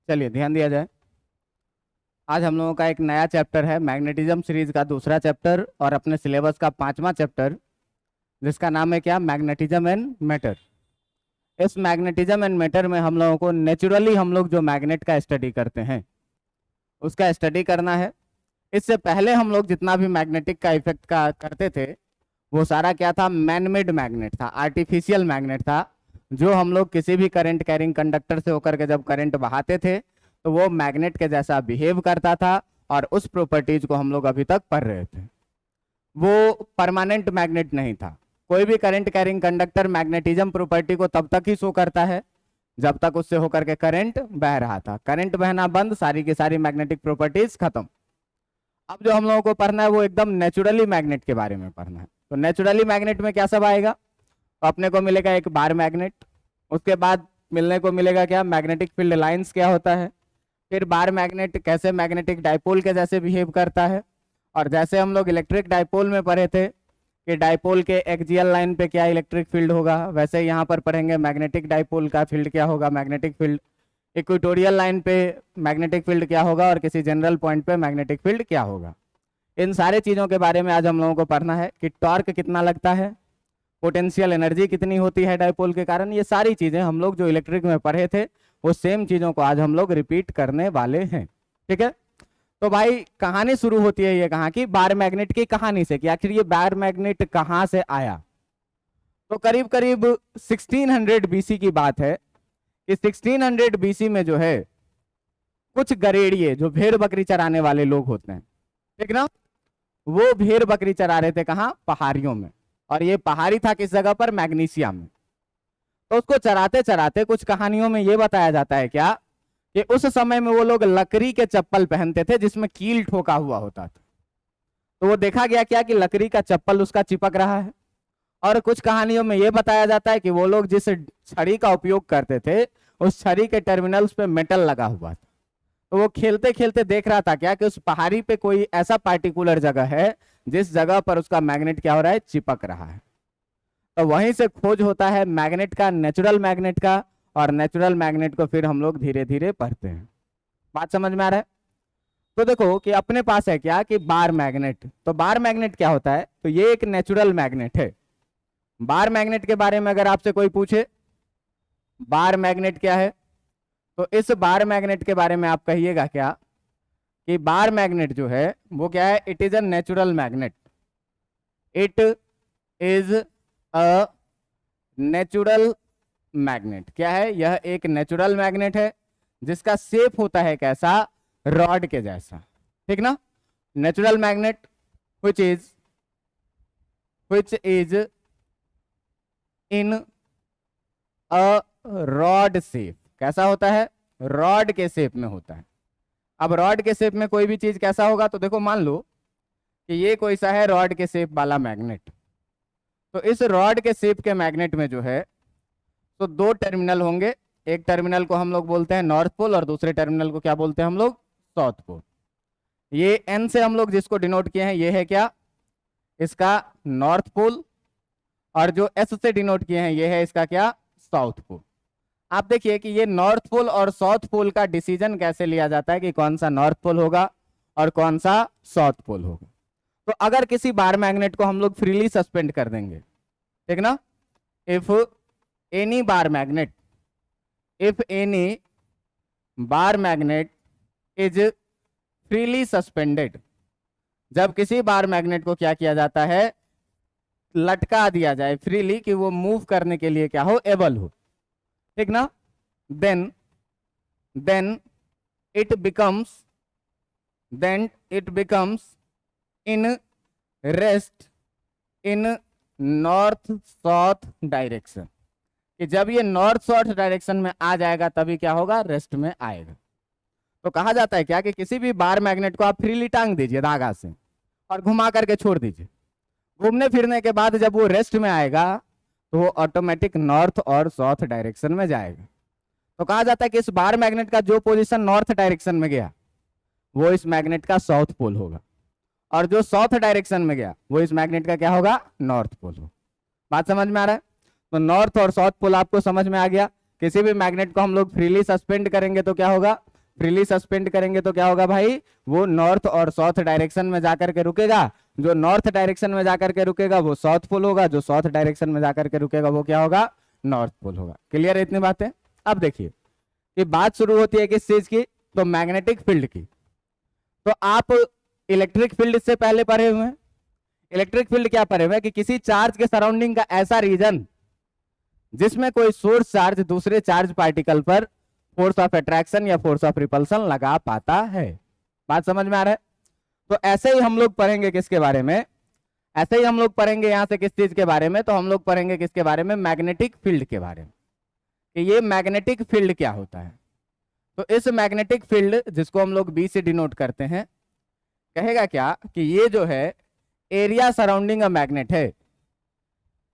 चलिए ध्यान दिया जाए। आज हम लोगों का एक नया चैप्टर है, मैग्नेटिज्म सीरीज का दूसरा चैप्टर और अपने सिलेबस का 5वां चैप्टर, जिसका नाम है क्या, मैग्नेटिज्म एंड मैटर। इस मैग्नेटिज्म एंड मैटर में हम लोगों को नेचुरली हम लोग जो मैग्नेट का स्टडी करते हैं उसका स्टडी करना है। इससे पहले हम लोग जितना भी मैग्नेटिक का इफेक्ट का करते थे वो सारा क्या था, मैनमेड मैग्नेट था, आर्टिफिशियल मैग्नेट था, जो हम लोग किसी भी करंट कैरिंग कंडक्टर से होकर के जब करंट बहाते थे तो वो मैग्नेट के जैसा बिहेव करता था और उस प्रॉपर्टीज को हम लोग अभी तक पढ़ रहे थे। वो परमानेंट मैग्नेट नहीं था। कोई भी current carrying conductor magnetism property को तब तक ही शो करता है जब तक उससे होकर के करंट बह रहा था। करंट बहना बंद, सारी की सारी मैग्नेटिक प्रॉपर्टीज खत्म। अब जो हम लोगों को पढ़ना है वो एकदम नेचुरली मैग्नेट के बारे में पढ़ना है। तो नेचुरली मैग्नेट में क्या सब आएगा, तो अपने को मिलेगा एक बार मैग्नेट, उसके बाद मिलने को मिलेगा क्या, मैग्नेटिक फील्ड लाइंस क्या होता है, फिर बार मैग्नेट कैसे मैग्नेटिक डाइपोल के जैसे बिहेव करता है, और जैसे हम लोग इलेक्ट्रिक डाइपोल में पढ़े थे कि डाइपोल के एक्सियल लाइन पे क्या इलेक्ट्रिक फील्ड होगा, वैसे यहाँ पर पढ़ेंगे मैग्नेटिक डाइपोल का फील्ड क्या होगा, मैग्नेटिक फील्ड। इक्वेटोरियल लाइन पे मैग्नेटिक फील्ड क्या होगा और किसी जनरल पॉइंट पे मैग्नेटिक फील्ड क्या होगा। इन सारे चीज़ों के बारे में आज हम लोगों को पढ़ना है कि टॉर्क कितना लगता है, पोटेंशियल एनर्जी कितनी होती है डाइपोल के कारण। ये सारी चीज़ें हम लोग जो इलेक्ट्रिक में पढ़े थे वो सेम चीज़ों को आज हम लोग रिपीट करने वाले हैं। ठीक है, तो भाई कहानी शुरू होती है ये कहाँ की, बार मैग्नेट की कहानी से कि आखिर ये बार मैग्नेट कहाँ से आया। तो करीब करीब 1600 बीसी की बात है कि 1600 बीसी में जो है कुछ गरेड़िए जो भेड़ बकरी चराने वाले लोग होते हैं, ठीक ना, वो भेड़ बकरी चरा रहे थे कहाँ, पहाड़ियों में। और ये पहाड़ी था किस जगह पर, मैग्नीशिया में। तो उसको चराते चराते कुछ कहानियों में ये बताया जाता है क्या कि उस समय में वो लोग लकड़ी के चप्पल पहनते थे जिसमें कील ठोका हुआ होता था। तो वो देखा गया क्या कि लकड़ी का चप्पल उसका चिपक रहा है। और कुछ कहानियों में ये बताया जाता है कि वो लोग जिस छड़ी का उपयोग करते थे उस छड़ी के टर्मिनल्स पे मेटल लगा हुआ था। तो वो खेलते खेलते देख रहा था क्या कि उस पहाड़ी पे कोई ऐसा पार्टिकुलर जगह है जिस जगह पर उसका मैग्नेट क्या हो रहा है, चिपक रहा है। तो वहीं से खोज होता है मैग्नेट का, नेचुरल मैग्नेट का, और नेचुरल मैग्नेट को फिर हम लोग धीरे धीरे पढ़ते हैं। बात समझ में आ रहा है। तो देखो कि अपने पास है क्या कि बार मैग्नेट। तो बार मैग्नेट क्या होता है, तो ये एक नेचुरल मैग्नेट है। बार मैग्नेट के बारे में अगर आपसे कोई पूछे बार मैग्नेट क्या है, तो इस बार मैग्नेट के बारे में आप कहिएगा क्या कि बार मैग्नेट जो है वो क्या है, it is a natural magnet. It is a natural magnet. क्या है, यह एक नेचुरल मैग्नेट है जिसका शेप होता है कैसा, रॉड के जैसा। ठीक ना, natural magnet which is in a rod shape. कैसा होता है, रॉड के शेप में होता है। अब रॉड के शेप में कोई भी चीज कैसा होगा, तो देखो मान लो कि ये कोई सा है रॉड के शेप वाला मैग्नेट। तो इस रॉड के शेप के मैग्नेट में जो है तो दो टर्मिनल होंगे। एक टर्मिनल को हम लोग बोलते हैं नॉर्थ पोल और दूसरे टर्मिनल को क्या बोलते हैं हम लोग, साउथ पोल। ये एन से हम लोग जिसको डिनोट किए हैं ये है क्या, इसका नॉर्थ पोल, और जो एस से डिनोट किए हैं ये है इसका क्या, साउथ पोल। आप देखिए कि ये नॉर्थ पोल और साउथ पोल का डिसीजन कैसे लिया जाता है कि कौन सा नॉर्थ पोल होगा और कौन सा साउथ पोल होगा। तो अगर किसी बार मैग्नेट को हम लोग फ्रीली सस्पेंड कर देंगे, ठीक ना, if any bar magnet, if any bar magnet is freely suspended, जब किसी बार मैग्नेट को क्या किया जाता है, लटका दिया जाए फ्रीली कि वो मूव करने के लिए क्या हो, एबल हो, ठीक ना, then it becomes in rest in north south direction. कि जब ये नॉर्थ साउथ डायरेक्शन में आ जाएगा तभी क्या होगा, रेस्ट में आएगा। तो कहा जाता है क्या कि किसी भी बार मैग्नेट को आप फ्रीली टांग दीजिए धागा से और घुमा करके छोड़ दीजिए। घूमने फिरने के बाद जब वो रेस्ट में आएगा तो वो ऑटोमेटिक नॉर्थ और साउथ डायरेक्शन में जाएगा। तो कहा जाता है कि इस बार मैग्नेट का जो पोजीशन नॉर्थ डायरेक्शन में गया वो इस मैग्नेट का साउथ पोल होगा, और जो साउथ डायरेक्शन में गया वो इस मैग्नेट का क्या होगा, नॉर्थ पोल होगा। बात समझ में आ रहा है। तो नॉर्थ और साउथ पोल आपको समझ में आ गया। किसी भी मैग्नेट को हम लोग फ्रीली सस्पेंड करेंगे तो क्या होगा, फ्रीली सस्पेंड करेंगे तो क्या होगा भाई, वो नॉर्थ और साउथ डायरेक्शन में जाकर के रुकेगा। जो नॉर्थ डायरेक्शन में जाकर के रुकेगा वो साउथ पोल होगा, जो साउथ डायरेक्शन में जाकर के रुकेगा वो क्या होगा, नॉर्थ पोल होगा। क्लियर है इतनी बातें। अब देखिए कि बात शुरू होती है किस चीज की, तो मैग्नेटिक फील्ड की। तो आप इलेक्ट्रिक फील्ड से पहले पढ़े हुए हैं। इलेक्ट्रिक फील्ड क्या पढ़े हुए हैं कि किसी चार्ज के सराउंडिंग का ऐसा रीजन जिसमें कोई सोर्स चार्ज दूसरे चार्ज पार्टिकल पर फोर्स ऑफ अट्रैक्शन या फोर्स ऑफ रिपल्सन लगा पाता है। बात समझ में आ रहा है। तो ऐसे ही हम लोग पढ़ेंगे किसके बारे में, ऐसे ही हम लोग पढ़ेंगे यहां से किस चीज के बारे में, तो हम लोग पढ़ेंगे किसके बारे में, मैग्नेटिक फील्ड के बारे में, कि ये मैग्नेटिक फील्ड क्या होता है। तो इस मैग्नेटिक फील्ड जिसको हम लोग बी से डिनोट करते हैं, कहेगा क्या कि ये जो है एरिया सराउंडिंग अ मैग्नेट है।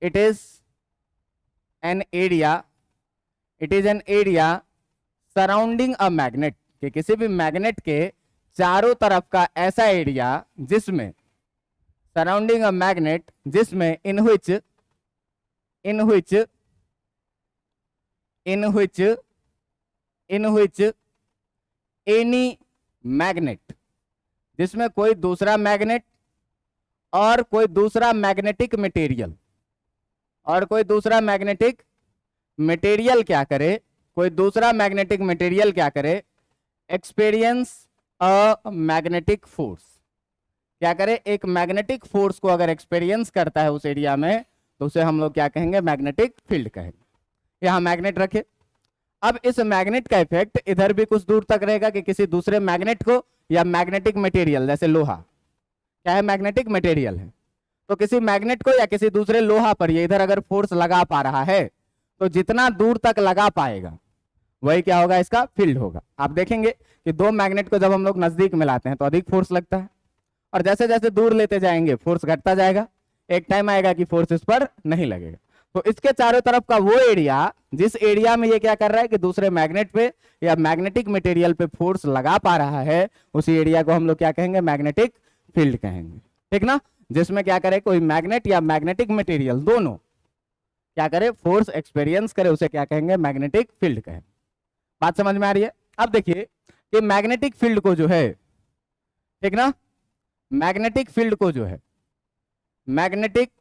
It is an area, it is an area surrounding a magnet, कि किसी भी मैग्नेट के चारों तरफ का ऐसा एरिया जिसमें सराउंडिंग अ मैग्नेट, जिसमें इन व्हिच एनी मैग्नेट, जिसमें कोई दूसरा मैग्नेट और कोई दूसरा मैग्नेटिक मटेरियल, और कोई दूसरा मैग्नेटिक मटेरियल क्या करे, कोई दूसरा मैग्नेटिक मटेरियल क्या करे, एक्सपीरियंस अ मैग्नेटिक फोर्स, क्या करे, एक मैग्नेटिक फोर्स को अगर एक्सपीरियंस करता है उस एरिया में, तो उसे हम लोग क्या कहेंगे, मैग्नेटिक फील्ड कहेंगे। यहां मैग्नेट रखे। अब इस मैग्नेट का इफेक्ट इधर भी कुछ दूर तक रहेगा कि किसी दूसरे मैग्नेट को या मैग्नेटिक मटेरियल, जैसे लोहा क्या है, मैग्नेटिक मटेरियल है, तो किसी मैग्नेट को या किसी दूसरे लोहा पर ये इधर अगर फोर्स लगा पा रहा है, तो जितना दूर तक लगा पाएगा वही क्या होगा, इसका फील्ड होगा। आप देखेंगे कि दो मैग्नेट को जब हम लोग नजदीक में लाते हैं तो अधिक फोर्स लगता है, और जैसे जैसे दूर लेते जाएंगे फोर्स घटता जाएगा, एक टाइम आएगा कि फोर्स इस पर नहीं लगेगा। तो इसके चारों तरफ का वो एरिया जिस एरिया में ये क्या कर रहा है कि दूसरे मैग्नेट पे या मैग्नेटिक मटेरियल पे फोर्स लगा पा रहा है, उसी एरिया को हम लोग क्या कहेंगे, मैग्नेटिक फील्ड कहेंगे। ठीक ना, जिसमें क्या करे, कोई मैग्नेट या मैग्नेटिक मटेरियल दोनों क्या करे, फोर्स एक्सपीरियंस करे, उसे क्या कहेंगे, मैग्नेटिक फील्ड कहेंगे। बात समझ में आ रही है। अब देखिए कि मैग्नेटिक फील्ड को जो है, ठीक ना, मैग्नेटिक फील्ड को जो है, magnetic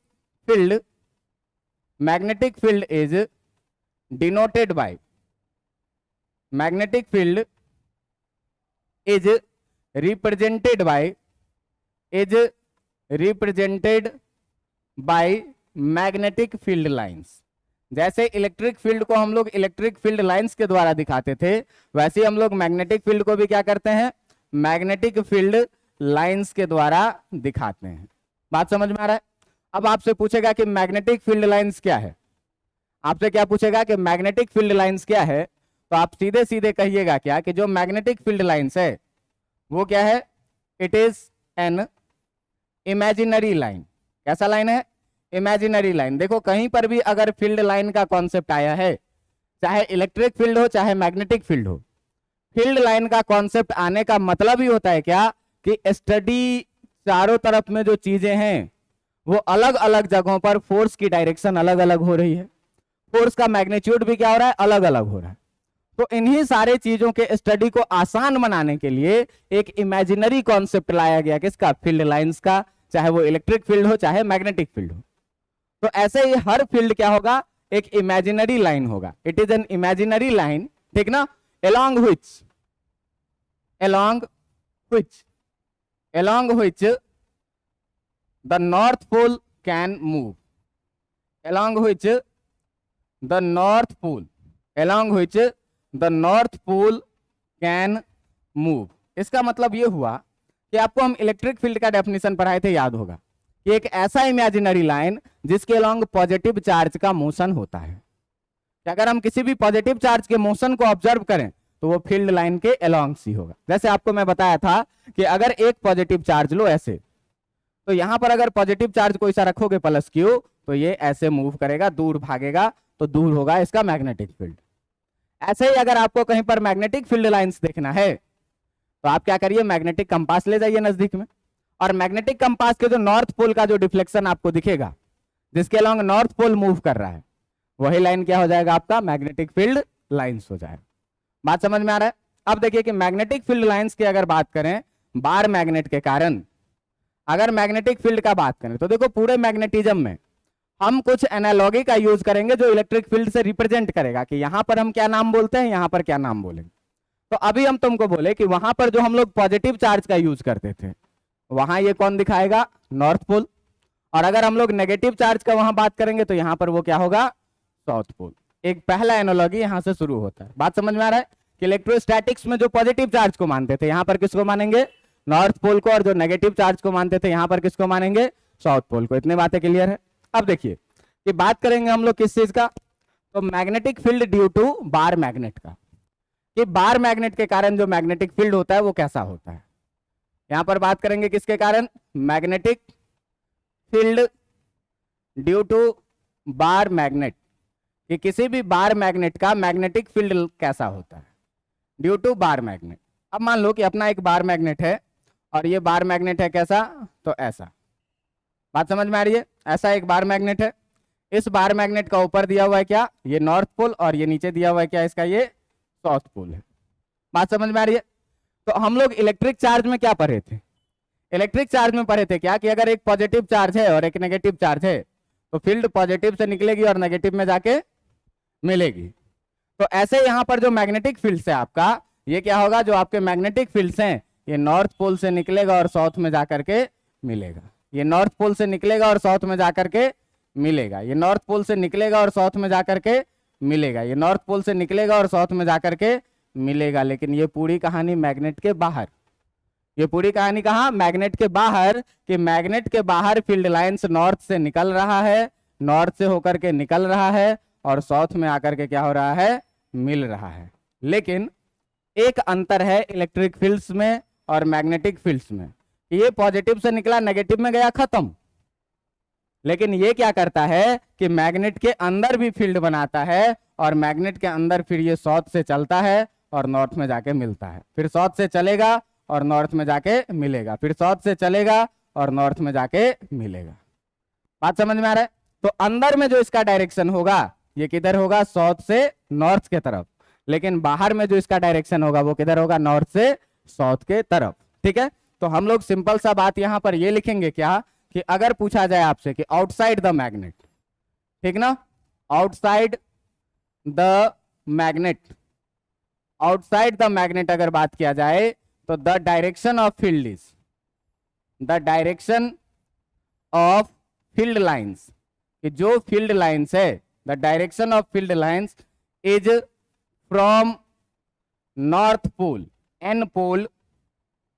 field is denoted by, magnetic field is represented by magnetic field lines. जैसे इलेक्ट्रिक फील्ड को हम लोग इलेक्ट्रिक फील्ड लाइंस के द्वारा दिखाते थे, वैसे ही हम लोग मैग्नेटिक फील्ड को भी क्या करते हैं, मैग्नेटिक फील्ड लाइंस के द्वारा दिखाते हैं। बात समझ में आ रहा है। अब आपसे पूछेगा कि मैग्नेटिक फील्ड लाइंस क्या है, आपसे क्या पूछेगा कि मैग्नेटिक फील्ड लाइंस क्या है, तो आप सीधे सीधे कहिएगा क्या कि जो मैग्नेटिक फील्ड लाइंस है वो क्या है, it is an imaginary line. कैसा लाइन है, इमेजिनरी लाइन। देखो कहीं पर भी अगर फील्ड लाइन का कॉन्सेप्ट आया है, चाहे इलेक्ट्रिक फील्ड हो चाहे मैग्नेटिक फील्ड हो, फील्ड लाइन का कॉन्सेप्ट आने का मतलब ही होता है क्या कि स्टडी चारों तरफ में जो चीजें हैं वो अलग अलग जगहों पर फोर्स की डायरेक्शन अलग अलग हो रही है, फोर्स का मैग्नीट्यूड भी क्या हो रहा है, अलग अलग हो रहा है। तो इन्हीं सारे चीजों के स्टडी को आसान बनाने के लिए एक इमेजिनरी कॉन्सेप्ट लाया गया, किसका, फील्ड लाइंस का, चाहे वो इलेक्ट्रिक फील्ड हो चाहे मैग्नेटिक फील्ड हो। तो ऐसे ही हर फील्ड क्या होगा, एक इमेजिनरी लाइन होगा। It is an imaginary line, ठीक ना, along which the north pole can move, along which the north pole can move। इसका मतलब ये हुआ कि आपको हम इलेक्ट्रिक फील्ड का डेफिनेशन पढ़ाए थे, याद होगा, कि एक ऐसा इमेजिनरी लाइन जिसके अलोंग पॉजिटिव चार्ज का मोशन होता है। कि अगर हम किसी भी पॉजिटिव चार्ज के मोशन को ऑब्जर्व करें तो वो फील्ड लाइन के अलोंग सी होगा। जैसे आपको मैं बताया था कि अगर एक पॉजिटिव चार्ज लो ऐसे, तो यहां पर अगर पॉजिटिव चार्ज कोई सा रखोगे प्लस क्यू, तो ये ऐसे मूव करेगा, दूर भागेगा, तो दूर होगा इसका मैग्नेटिक फील्ड। ऐसे ही अगर आपको कहीं पर मैग्नेटिक फील्ड लाइंस देखना है तो आप क्या करिए, मैग्नेटिक कंपास ले जाइए नजदीक में, और मैग्नेटिक कंपास के जो नॉर्थ पोल का जो डिफ्लेक्शन आपको दिखेगा, जिसके अलोंग नॉर्थ पोल मूव कर रहा है, वही लाइन क्या हो जाएगा, आपका मैग्नेटिक फील्ड लाइंस हो जाएगा। बात समझ में आ रहा है। अब देखिए कि मैग्नेटिक फील्ड लाइंस की अगर बात करें बार मैग्नेट के कारण, अगर मैग्नेटिक फील्ड का बात करें तो देखो पूरे मैग्नेटिज्म में हम कुछ एनालॉगी का यूज करेंगे जो इलेक्ट्रिक फील्ड से रिप्रेजेंट करेगा कि यहां पर हम क्या नाम बोलते हैं, यहां पर क्या नाम बोलेंगे। तो अभी हम तुमको बोले कि वहां पर जो हम लोग पॉजिटिव चार्ज का यूज करते थे वहां ये कौन दिखाएगा, नॉर्थ पोल। और अगर हम लोग नेगेटिव चार्ज का वहां बात करेंगे तो यहां पर वो क्या होगा, साउथ पोल। एक पहला एनालॉगी यहां से शुरू होता है। बात समझ में आ रहा है कि इलेक्ट्रोस्टैटिक्स में जो पॉजिटिव चार्ज को मानते थे यहां पर किसको मानेंगे, नॉर्थ पोल को, और जो नेगेटिव चार्ज को मानते थे यहां पर किसको मानेंगे, साउथ पोल को। इतनी बातें क्लियर है। अब देखिए कि बात करेंगे हम लोग किस चीज का, तो magnetic field due to bar magnet का, कि बार मैग्नेट के कारण जो मैग्नेटिक फील्ड होता है वो कैसा होता है। यहां पर बात करेंगे किसके कारण, magnetic field due to bar magnet, कि किसी भी बार मैग्नेट का मैग्नेटिक फील्ड कैसा होता है ड्यू टू बार मैग्नेट। अब मान लो कि अपना एक बार मैग्नेट है और ये बार मैग्नेट है कैसा, तो ऐसा। बात समझ में आ रही है, ऐसा एक बार मैग्नेट है। इस बार मैग्नेट का ऊपर दिया हुआ है क्या, ये नॉर्थ पोल, और ये नीचे दिया हुआ है क्या, इसका ये साउथ पोल है। बात समझ में आ रही है। तो हम लोग इलेक्ट्रिक चार्ज में क्या पढ़े थे, इलेक्ट्रिक चार्ज में पढ़े थे क्या कि अगर एक पॉजिटिव चार्ज है और एक नेगेटिव चार्ज है तो फील्ड पॉजिटिव से निकलेगी और नेगेटिव में जाके मिलेगी। तो ऐसे यहां पर जो मैग्नेटिक फील्ड है आपका, ये क्या होगा, जो आपके मैग्नेटिक फील्ड्स हैं ये नॉर्थ पोल से निकलेगा और साउथ में जाकर के मिलेगा। ये नॉर्थ पोल से निकलेगा और साउथ में जाकर के मिलेगा। ये नॉर्थ पोल से निकलेगा और साउथ में जाकर के मिलेगा। ये नॉर्थ पोल से निकलेगा और साउथ में जाकर के मिलेगा। लेकिन ये पूरी कहानी मैग्नेट के बाहर, ये पूरी कहानी कहाँ, मैग्नेट के बाहर, कि मैग्नेट के बाहर फील्ड लाइंस नॉर्थ से निकल रहा है, नॉर्थ से होकर के निकल रहा है और साउथ में आकर के क्या हो रहा है, मिल रहा है। लेकिन एक अंतर है इलेक्ट्रिक फील्ड्स में और मैग्नेटिक फील्ड्स में, ये पॉजिटिव से निकला नेगेटिव में गया, खत्म। लेकिन ये क्या करता है कि मैग्नेट के अंदर भी फील्ड बनाता है और मैग्नेट के अंदर फिर ये साउथ से चलता है और नॉर्थ में जाके मिलता है, फिर साउथ से चलेगा और नॉर्थ में जाके मिलेगा, फिर साउथ से चलेगा और नॉर्थ में जाके मिलेगा। बात समझ में आ रहा है। तो अंदर में जो इसका डायरेक्शन होगा ये किधर होगा, साउथ से नॉर्थ के तरफ। लेकिन बाहर में जो इसका डायरेक्शन होगा वो किधर होगा, नॉर्थ से साउथ के तरफ। ठीक है, तो हम लोग सिंपल सा बात यहां पर ये लिखेंगे क्या, कि अगर पूछा जाए आपसे कि आउटसाइड द मैग्नेट, ठीक ना, outside the magnet, outside the magnet अगर बात किया जाए तो the direction of field is, the direction of field lines, कि जो फील्ड लाइंस है, the direction of field lines is from north pole, N pole,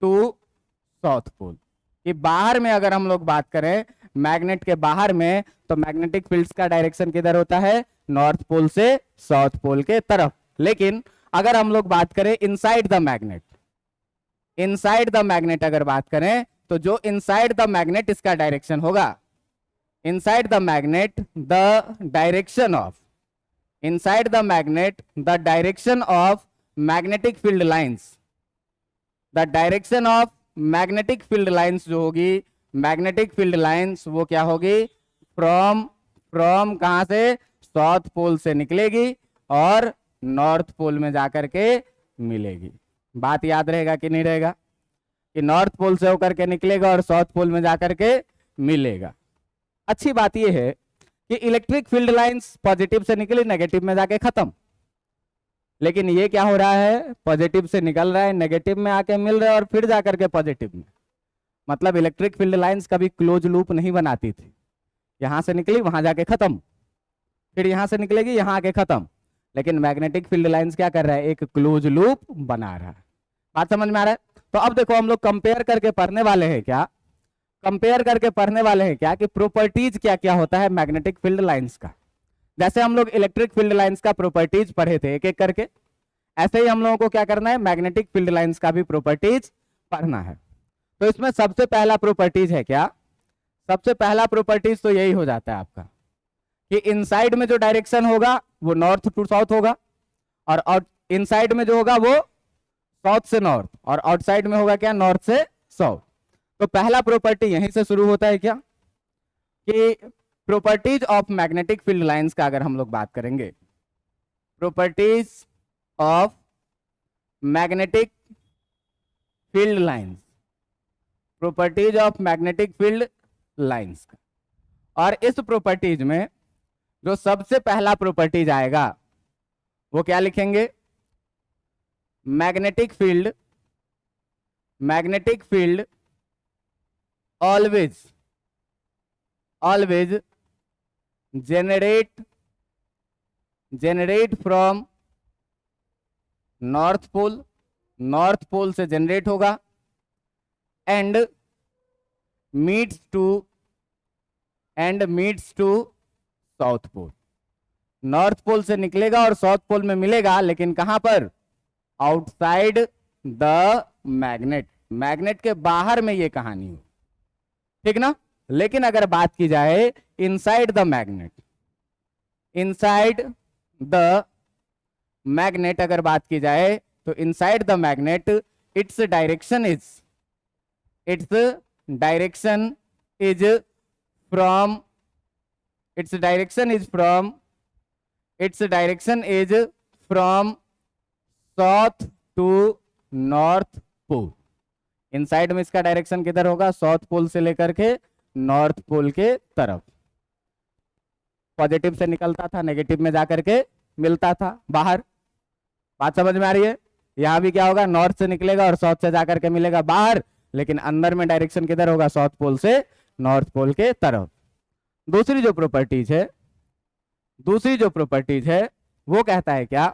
to south pole. कि बाहर में अगर हम लोग बात करें मैग्नेट के बाहर में, तो मैग्नेटिक फील्ड्स का डायरेक्शन किधर होता है, नॉर्थ पोल से साउथ पोल के तरफ। लेकिन अगर हम लोग बात करें inside the magnet, inside the magnet अगर बात करें तो जो इनसाइड द मैग्नेट इसका डायरेक्शन होगा, inside the magnet the direction of, inside the magnet the direction of magnetic field lines, the direction of magnetic field lines जो होगी, magnetic field lines वो क्या होगी, फ्रॉम कहां से, साउथ पोल से निकलेगी और नॉर्थ पोल में जाकर के मिलेगी। बात याद रहेगा कि नहीं रहेगा, कि नॉर्थ पोल से होकर के निकलेगा और साउथ पोल में जाकर के मिलेगा। अच्छी बात यह है कि इलेक्ट्रिक फील्ड लाइंस पॉजिटिव से निकली नेगेटिव में जाके खत्म। लेकिन ये क्या हो रहा है, पॉजिटिव से निकल रहा है, नेगेटिव में आके मिल रहा है और फिर जाकर के पॉजिटिव में। मतलब इलेक्ट्रिक फील्ड लाइंस कभी क्लोज लूप नहीं बनाती थी, यहां से निकली वहां जाके खत्म, फिर यहां से निकलेगी यहां आके खत्म। लेकिन मैग्नेटिक फील्ड लाइंस क्या कर रहा है, एक क्लोज लूप बना रहा है। बात समझ में आ रहा है। तो अब देखो हम लोग कंपेयर करके पढ़ने वाले हैं क्या, कंपेयर करके पढ़ने वाले हैं क्या, कि प्रॉपर्टीज क्या क्या होता है मैग्नेटिक फील्ड लाइंस का। जैसे हम लोग इलेक्ट्रिक फील्ड लाइंस का प्रॉपर्टीज पढ़े थे एक एक करके, ऐसे ही हम लोगों को क्या करना है, मैग्नेटिक फील्ड लाइंस का भी प्रॉपर्टीज पढ़ना है। तो इसमें सबसे पहला प्रॉपर्टीज है क्या, सबसे पहला प्रॉपर्टीज तो यही हो जाता है आपका कि इनसाइड में जो डायरेक्शन होगा वो नॉर्थ टू साउथ होगा, और इनसाइड में जो होगा वो साउथ से नॉर्थ, और आउटसाइड में होगा क्या, नॉर्थ से साउथ। तो पहला प्रॉपर्टी यहीं से शुरू होता है क्या, कि properties of magnetic field lines का अगर हम लोग बात करेंगे, properties of magnetic field lines, properties of magnetic field lines. और इस प्रॉपर्टीज में जो सबसे पहला प्रॉपर्टीज आएगा वो क्या लिखेंगे? Magnetic field, magnetic field always, always generate from north pole, north pole से जनरेट होगा, and meets to south pole. North pole से निकलेगा और साउथ पोल में मिलेगा, लेकिन कहां पर? आउटसाइड द मैग्नेट, मैग्नेट के बाहर में ये कहानी हो, ठीक ना। लेकिन अगर बात की जाए inside the magnet, inside the magnet अगर बात की जाए तो inside the magnet its direction is from south to north pole. Inside में इसका डायरेक्शन किधर होगा? साउथ पोल से लेकर के नॉर्थ पोल के तरफ। पॉजिटिव से निकलता था, नेगेटिव में जाकर के मिलता था बाहर। बात समझ में आ रही है? यहां भी क्या होगा? नॉर्थ से निकलेगा और साउथ से जाकर के मिलेगा बाहर, लेकिन अंदर में डायरेक्शन किधर होगा? साउथ पोल से नॉर्थ पोल के तरफ। दूसरी जो प्रॉपर्टीज है वो कहता है क्या?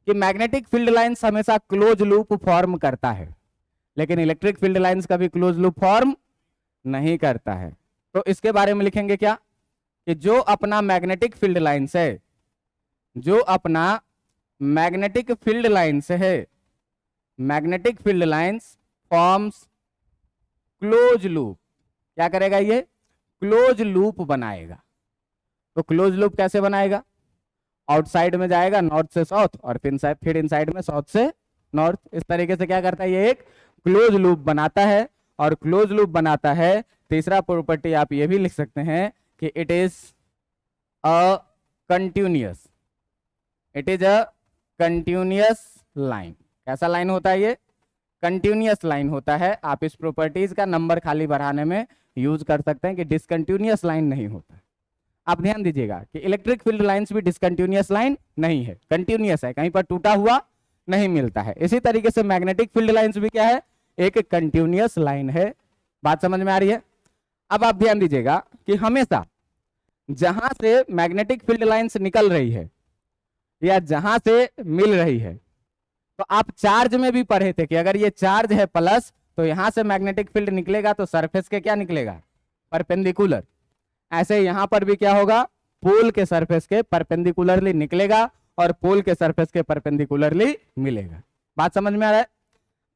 कि मैग्नेटिक फील्ड लाइंस हमेशा क्लोज लूप फॉर्म करता है, लेकिन इलेक्ट्रिक फील्ड लाइंस कभी क्लोज लूप फॉर्म नहीं करता है। तो इसके बारे में लिखेंगे क्या? कि जो अपना मैग्नेटिक फील्ड लाइंस है, जो अपना मैग्नेटिक फील्ड लाइंस है, magnetic field lines forms close loop. क्या करेगा? ये क्लोज लूप बनाएगा। तो क्लोज लूप कैसे बनाएगा? आउटसाइड में जाएगा नॉर्थ से साउथ, और फिर इनसाइड में साउथ से नॉर्थ। इस तरीके से क्या करता है? ये एक क्लोज लूप बनाता है। और क्लोज लूप बनाता है, तीसरा प्रॉपर्टी आप ये भी लिख सकते हैं कि it is a continuous, it is a continuous line. कैसा लाइन होता है? ये कंटिन्यूअस लाइन होता है। आप इस प्रॉपर्टीज का नंबर खाली बढ़ाने में यूज कर सकते हैं कि डिसकंटिन्यूअस लाइन नहीं होता। आप ध्यान दीजिएगा कि इलेक्ट्रिक फील्ड लाइंस भी डिसकंटिन्यूअस लाइन नहीं है, कंटिन्यूअस है, कहीं पर टूटा हुआ नहीं मिलता है। इसी तरीके से मैग्नेटिक फील्ड लाइंस भी क्या है? एक कंटिन्यूअस लाइन है। बात समझ में आ रही है? अब आप ध्यान दीजिएगा कि हमेशा जहां से मैग्नेटिक फील्ड लाइंस निकल रही है या जहां से मिल रही है, तो आप चार्ज में भी पढ़े थे कि अगर ये चार्ज है प्लस, तो यहां से मैग्नेटिक फील्ड निकलेगा तो सरफेस के क्या निकलेगा? परपेंडिकुलर। ऐसे यहां पर भी क्या होगा? पोल के सरफेस के परपेंडिकुलरली निकलेगा और पोल के सरफेस के परपेंडिकुलरली मिलेगा। बात समझ में आ रहा है?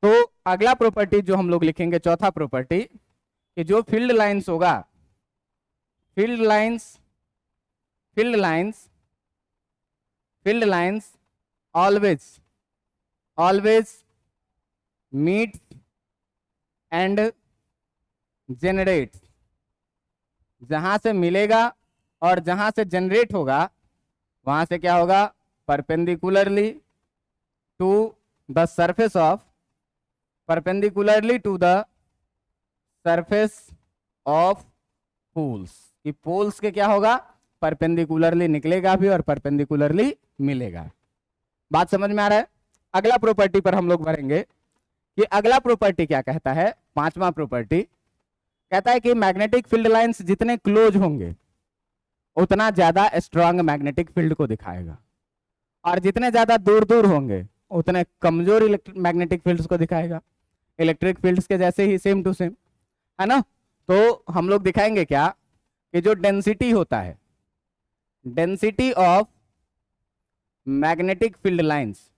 तो अगला प्रॉपर्टी जो हम लोग लिखेंगे, चौथा प्रॉपर्टी, कि जो फील्ड लाइंस होगा, field lines always meet and generate. जहां से मिलेगा और जहां से जनरेट होगा, वहां से क्या होगा? Perpendicularly to the surface of poles. कि पोल्स के क्या होगा? परपेंडिकुलरली निकलेगा भी और परपेंडिकुलरली मिलेगा। बात समझ में आ रहा है? अगला प्रॉपर्टी पर हम लोग बढ़ेंगे कि अगला प्रॉपर्टी क्या कहता है। पांचवा प्रॉपर्टी कहता है कि मैग्नेटिक फील्ड लाइंस जितने क्लोज होंगे उतना ज्यादा स्ट्रांग मैग्नेटिक फील्ड को दिखाएगा, और जितने ज्यादा दूर दूर होंगे उतने कमजोर मैग्नेटिक फील्ड्स को दिखाएगा। इलेक्ट्रिक फील्ड्स के जैसे ही, सेम टू सेम, है ना। तो हम लोग दिखाएंगे क्या? कि जो डेंसिटी होता है, density of magnetic field lines,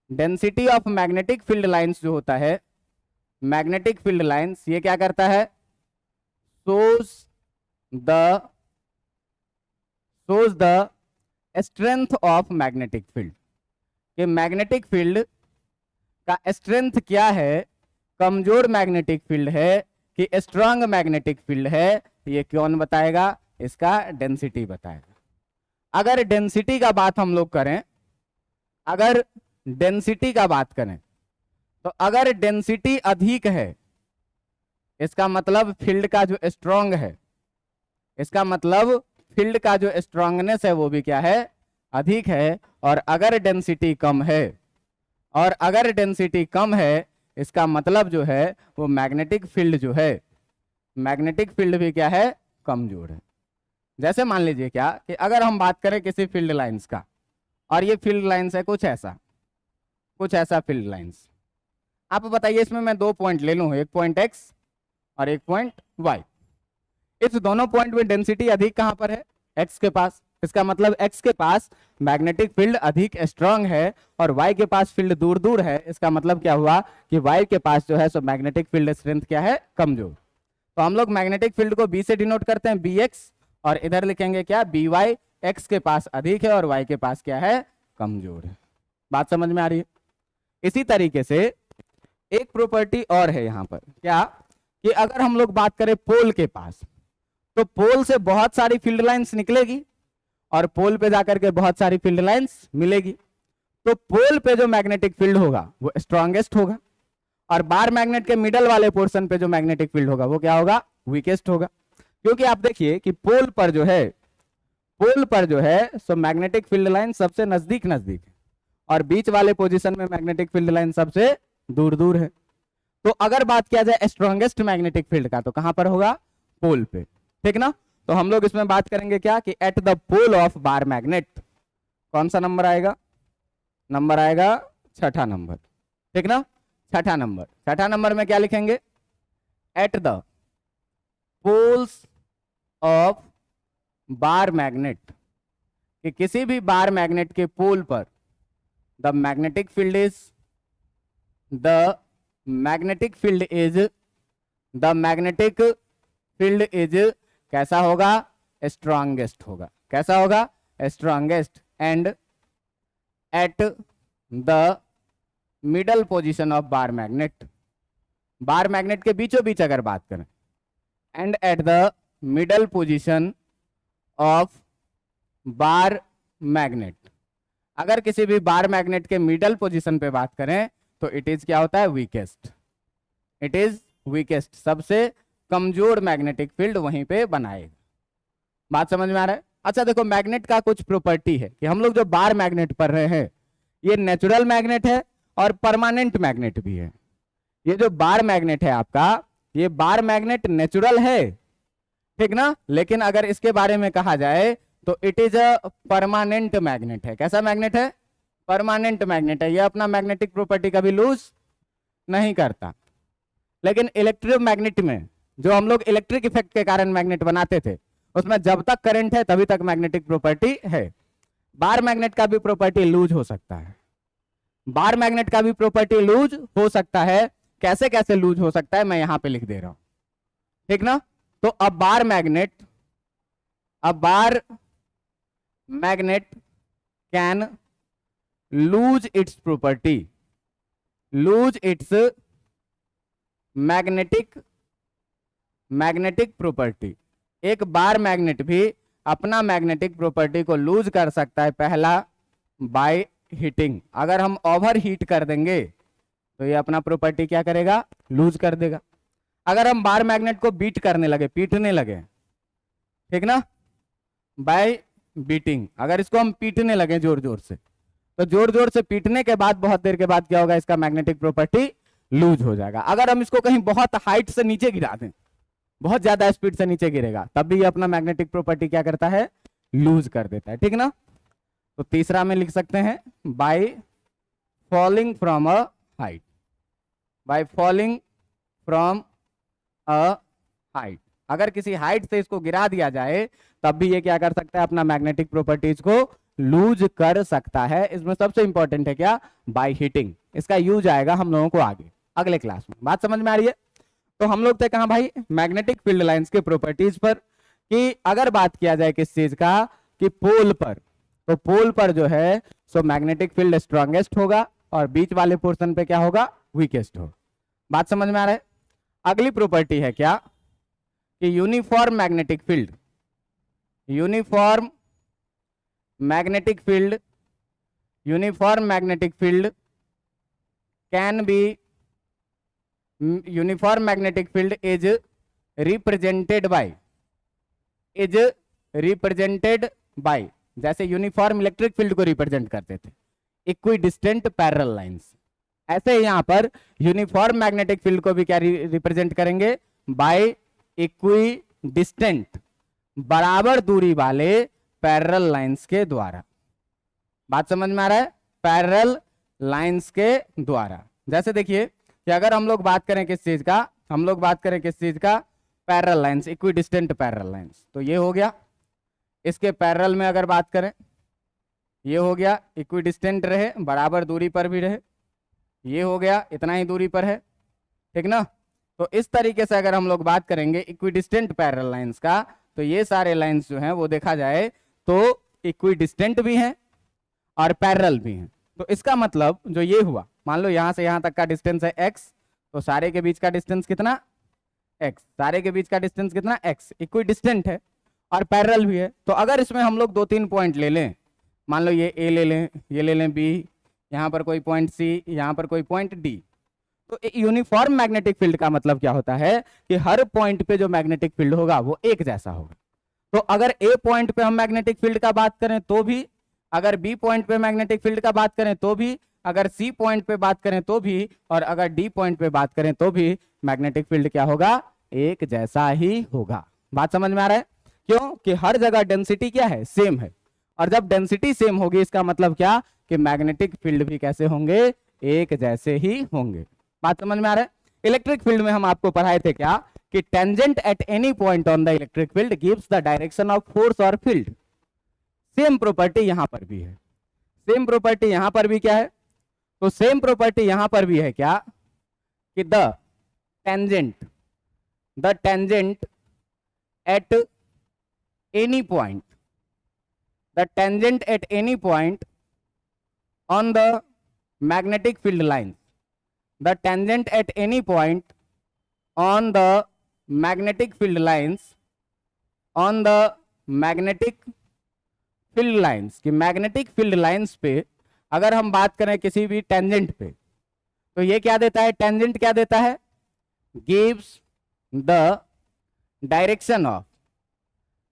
density of magnetic field lines जो होता है, मैग्नेटिक फील्ड लाइंस ये क्या करता है? shows the strength of magnetic field। कि मैग्नेटिक फील्ड का स्ट्रेंथ क्या है, कमजोर मैग्नेटिक फील्ड है कि स्ट्रांग मैग्नेटिक फील्ड है, ये कौन बताएगा? इसका डेंसिटी बताएगा। अगर डेंसिटी का बात हम लोग करें, अगर डेंसिटी का बात करें तो अगर डेंसिटी अधिक है, इसका मतलब फील्ड का जो स्ट्रॉन्ग है, इसका मतलब फील्ड का जो स्ट्रॉन्गनेस है वो भी क्या है, अधिक है। और अगर डेंसिटी कम है, और अगर डेंसिटी कम है, इसका मतलब जो है वो मैग्नेटिक फील्ड जो है, मैग्नेटिक फील्ड भी क्या है, कमजोर है। जैसे मान लीजिए क्या कि अगर हम बात करें किसी फील्ड लाइंस का, और ये फील्ड लाइंस है कुछ ऐसा फील्ड लाइंस, आप बताइए इसमें मैं 2 पॉइंट ले लूं, एक पॉइंट एक्स और एक पॉइंट वाई। इस दोनों पॉइंट में डेंसिटी अधिक कहां पर है, एक्स के पास। इसका मतलब एक्स के पास मैग्नेटिक फील्ड अधिक स्ट्रांग है और वाई के पास फील्ड दूर दूर है। इसका मतलब क्या हुआ कि वाई के पास जो है सो मैग्नेटिक फील्ड स्ट्रेंथ क्या है, कमजोर। तो हम लोग मैग्नेटिक फील्ड को बी से डिनोट करते हैं, बी एक्स, और इधर लिखेंगे क्या, बी वाई। एक्स के पास अधिक है और वाई के पास क्या है, कमजोर है। बात समझ में आ रही है। इसी तरीके से एक प्रॉपर्टी और है यहां पर, क्या कि अगर हम लोग बात करें पोल के पास, तो पोल से बहुत सारी फील्ड लाइंस निकलेगी और पोल पे जाकर के बहुत सारी फील्ड लाइंस मिलेगी। तो पोल पे जो मैग्नेटिक फील्ड होगा वो स्ट्रॉन्गेस्ट होगा, और बार मैग्नेट के मिडल वाले पोर्शन पे जो मैग्नेटिक फील्ड होगा वो क्या होगा, वीकेस्ट होगा। क्योंकि आप देखिए कि पोल पर जो है सो मैग्नेटिक फील्ड लाइन सबसे नजदीक नजदीक है, और बीच वाले पोजीशन में मैग्नेटिक फील्ड लाइन सबसे दूर दूर है। तो अगर बात किया जाए स्ट्रॉन्गेस्ट मैग्नेटिक फील्ड का, तो कहां पर होगा, पोल पे, ठीक ना। तो हम लोग इसमें बात करेंगे क्या कि at the pole of bar magnet, कौन सा नंबर आएगा, नंबर आएगा छठा नंबर, ठीक ना। छठा नंबर में क्या लिखेंगे, at the poles of bar magnet, कि किसी भी बार मैग्नेट के पोल पर द मैग्नेटिक फील्ड इज कैसा होगा, स्ट्रॉन्गेस्ट होगा। कैसा होगा, strongest. And at the middle position of bar magnet के बीचों बीच अगर बात करें, and at the middle position of bar magnet, अगर किसी भी बार मैग्नेट के मिडल पोजीशन पे बात करें तो इट इज क्या होता है, वीकेस्ट, सबसे कमजोर मैग्नेटिक फील्ड वहीं पे बनाएगा। बात समझ में आ रहा है। अच्छा देखो, मैग्नेट का कुछ प्रॉपर्टी है कि हम लोग जो बार मैग्नेट पढ़ रहे हैं ये नेचुरल मैग्नेट है और परमानेंट मैग्नेट भी है। ये जो बार मैग्नेट है आपका, ये बार मैग्नेट नेचुरल है, ठीक ना, लेकिन अगर इसके बारे में कहा जाए तो it is a permanent magnet है। कैसा मैग्नेट है, परमानेंट मैग्नेट है। ये अपना मैग्नेटिक प्रॉपर्टी कभी लूज नहीं करता। लेकिन इलेक्ट्रोमैग्नेट में जो हम लोग इलेक्ट्रिक इफेक्ट के कारण मैग्नेट बनाते थे, उसमें जब तक करंट है तभी तक मैग्नेटिक प्रॉपर्टी है। बार मैग्नेट का भी प्रॉपर्टी लूज हो सकता है, बार मैग्नेट का भी प्रॉपर्टी लूज हो सकता है। कैसे कैसे लूज हो सकता है मैं यहां पे लिख दे रहा हूं, ठीक ना। तो अब bar magnet can lose its magnetic property. एक बार मैग्नेट भी अपना मैग्नेटिक प्रॉपर्टी को लूज कर सकता है। पहला, बाय हीटिंग। अगर हम ओवर हीट कर देंगे तो ये अपना प्रॉपर्टी क्या करेगा, लूज कर देगा। अगर हम बार मैग्नेट को बीट करने लगे, पीटने लगे, ठीक ना, बाय बीटिंग, अगर इसको हम पीटने लगे जोर जोर से, तो जोर जोर से पीटने के बाद बहुत देर के बाद क्या होगा, इसका मैग्नेटिक प्रॉपर्टी लूज हो जाएगा। अगर हम इसको कहीं बहुत हाइट से नीचे गिरा दें, बहुत ज्यादा स्पीड से नीचे गिरेगा, तब भी ये अपना मैग्नेटिक प्रॉपर्टी क्या करता है, लूज कर देता है, ठीक ना। तो तीसरा में लिख सकते हैं by falling from a height, अगर किसी हाइट से इसको गिरा दिया जाए तब भी ये क्या कर सकता है, अपना मैग्नेटिक प्रॉपर्टीज को लूज कर सकता है। इसमें सबसे इंपॉर्टेंट है क्या, बाय हीटिंग। इसका यूज आएगा हम लोगों को आगे अगले क्लास में। बात समझ में आ रही है। तो हम लोग थे कहां भाई, मैग्नेटिक फील्ड लाइंस के प्रॉपर्टीज पर, कि अगर बात किया जाए किस चीज का, कि पोल पर, तो पोल पर जो है सो मैग्नेटिक फील्ड स्ट्रॉन्गेस्ट होगा और बीच वाले पोर्शन पे क्या होगा, वीकेस्ट होगा। बात समझ में आ रहा है। अगली प्रॉपर्टी है क्या कि uniform magnetic field uniform magnetic field can be, uniform magnetic field is represented by, is represented by, जैसे यूनिफॉर्म इलेक्ट्रिक फील्ड को रिप्रेजेंट करते थे इक्वी डिस्टेंट पैरेलल लाइंस, ऐसे ही यहां पर यूनिफॉर्म मैग्नेटिक फील्ड को भी क्या रिप्रेजेंट करेंगे, बाय इक्वी डिस्टेंट, बराबर दूरी वाले पैरेलल लाइंस के द्वारा। बात समझ में आ रहा है, पैरेलल लाइंस के द्वारा। जैसे देखिए कि अगर हम लोग बात करें किस चीज का, हम लोग बात करें किस चीज का, parallel lines, equi distant parallel lines, तो ये हो गया। इसके पैरेलल में अगर बात करें, ये हो गया इक्वी डिस्टेंट रहे, बराबर दूरी पर भी रहे, ये हो गया इतना ही दूरी पर है, ठीक ना। तो इस तरीके से अगर हम लोग बात करेंगे इक्वी डिस्टेंट पैरेलल लाइंस का, तो ये सारे लाइंस जो हैं वो देखा जाए तो इक्वी डिस्टेंट भी हैं और पैरेलल भी हैं। तो इसका मतलब जो ये हुआ, मान लो यहां से यहां तक का डिस्टेंस है x, तो सारे के बीच का डिस्टेंस कितना, x, सारे के बीच का डिस्टेंस कितना, x, इक्वी डिस्टेंट है और पैरेलल भी है। तो अगर इसमें हम लोग 2-3 पॉइंट ले लें, मान लो ये a ले लें, ये ले लें b, यहाँ पर कोई पॉइंट c, यहाँ पर कोई पॉइंट d, तो यूनिफॉर्म मैग्नेटिक फील्ड का मतलब क्या होता है कि हर पॉइंट पे जो मैग्नेटिक फील्ड होगा वो एक जैसा होगा। तो अगर a पॉइंट पे हम मैग्नेटिक फील्ड का बात करें तो भी, अगर b पॉइंट पे मैग्नेटिक फील्ड का बात करें तो भी, अगर c पॉइंट पे बात करें तो भी, और अगर d पॉइंट पे बात करें तो भी मैग्नेटिक फील्ड क्या होगा, एक जैसा ही होगा। बात समझ में आ रहा है, क्यों कि हर जगह डेंसिटी क्या है, सेम है, और जब डेंसिटी सेम होगी इसका मतलब क्या कि मैग्नेटिक फील्ड भी कैसे होंगे, एक जैसे ही होंगे। बात समझ में आ रहा है। इलेक्ट्रिक फील्ड में हम आपको पढ़ाए थे क्या कि tangent at any point on the electric field gives the direction of force और फील्ड। सेम प्रॉपर्टी यहां पर भी है, सेम प्रॉपर्टी यहां पर भी क्या है, तो सेम प्रॉपर्टी यहां पर भी है क्या कि the tangent at any point, the tangent at any point on the magnetic field lines, the tangent at any point on the magnetic field lines, on the magnetic field lines, कि magnetic field lines पे अगर हम बात करें किसी भी tangent पे, तो ये क्या देता है, टेंजेंट क्या देता है, gives the direction of,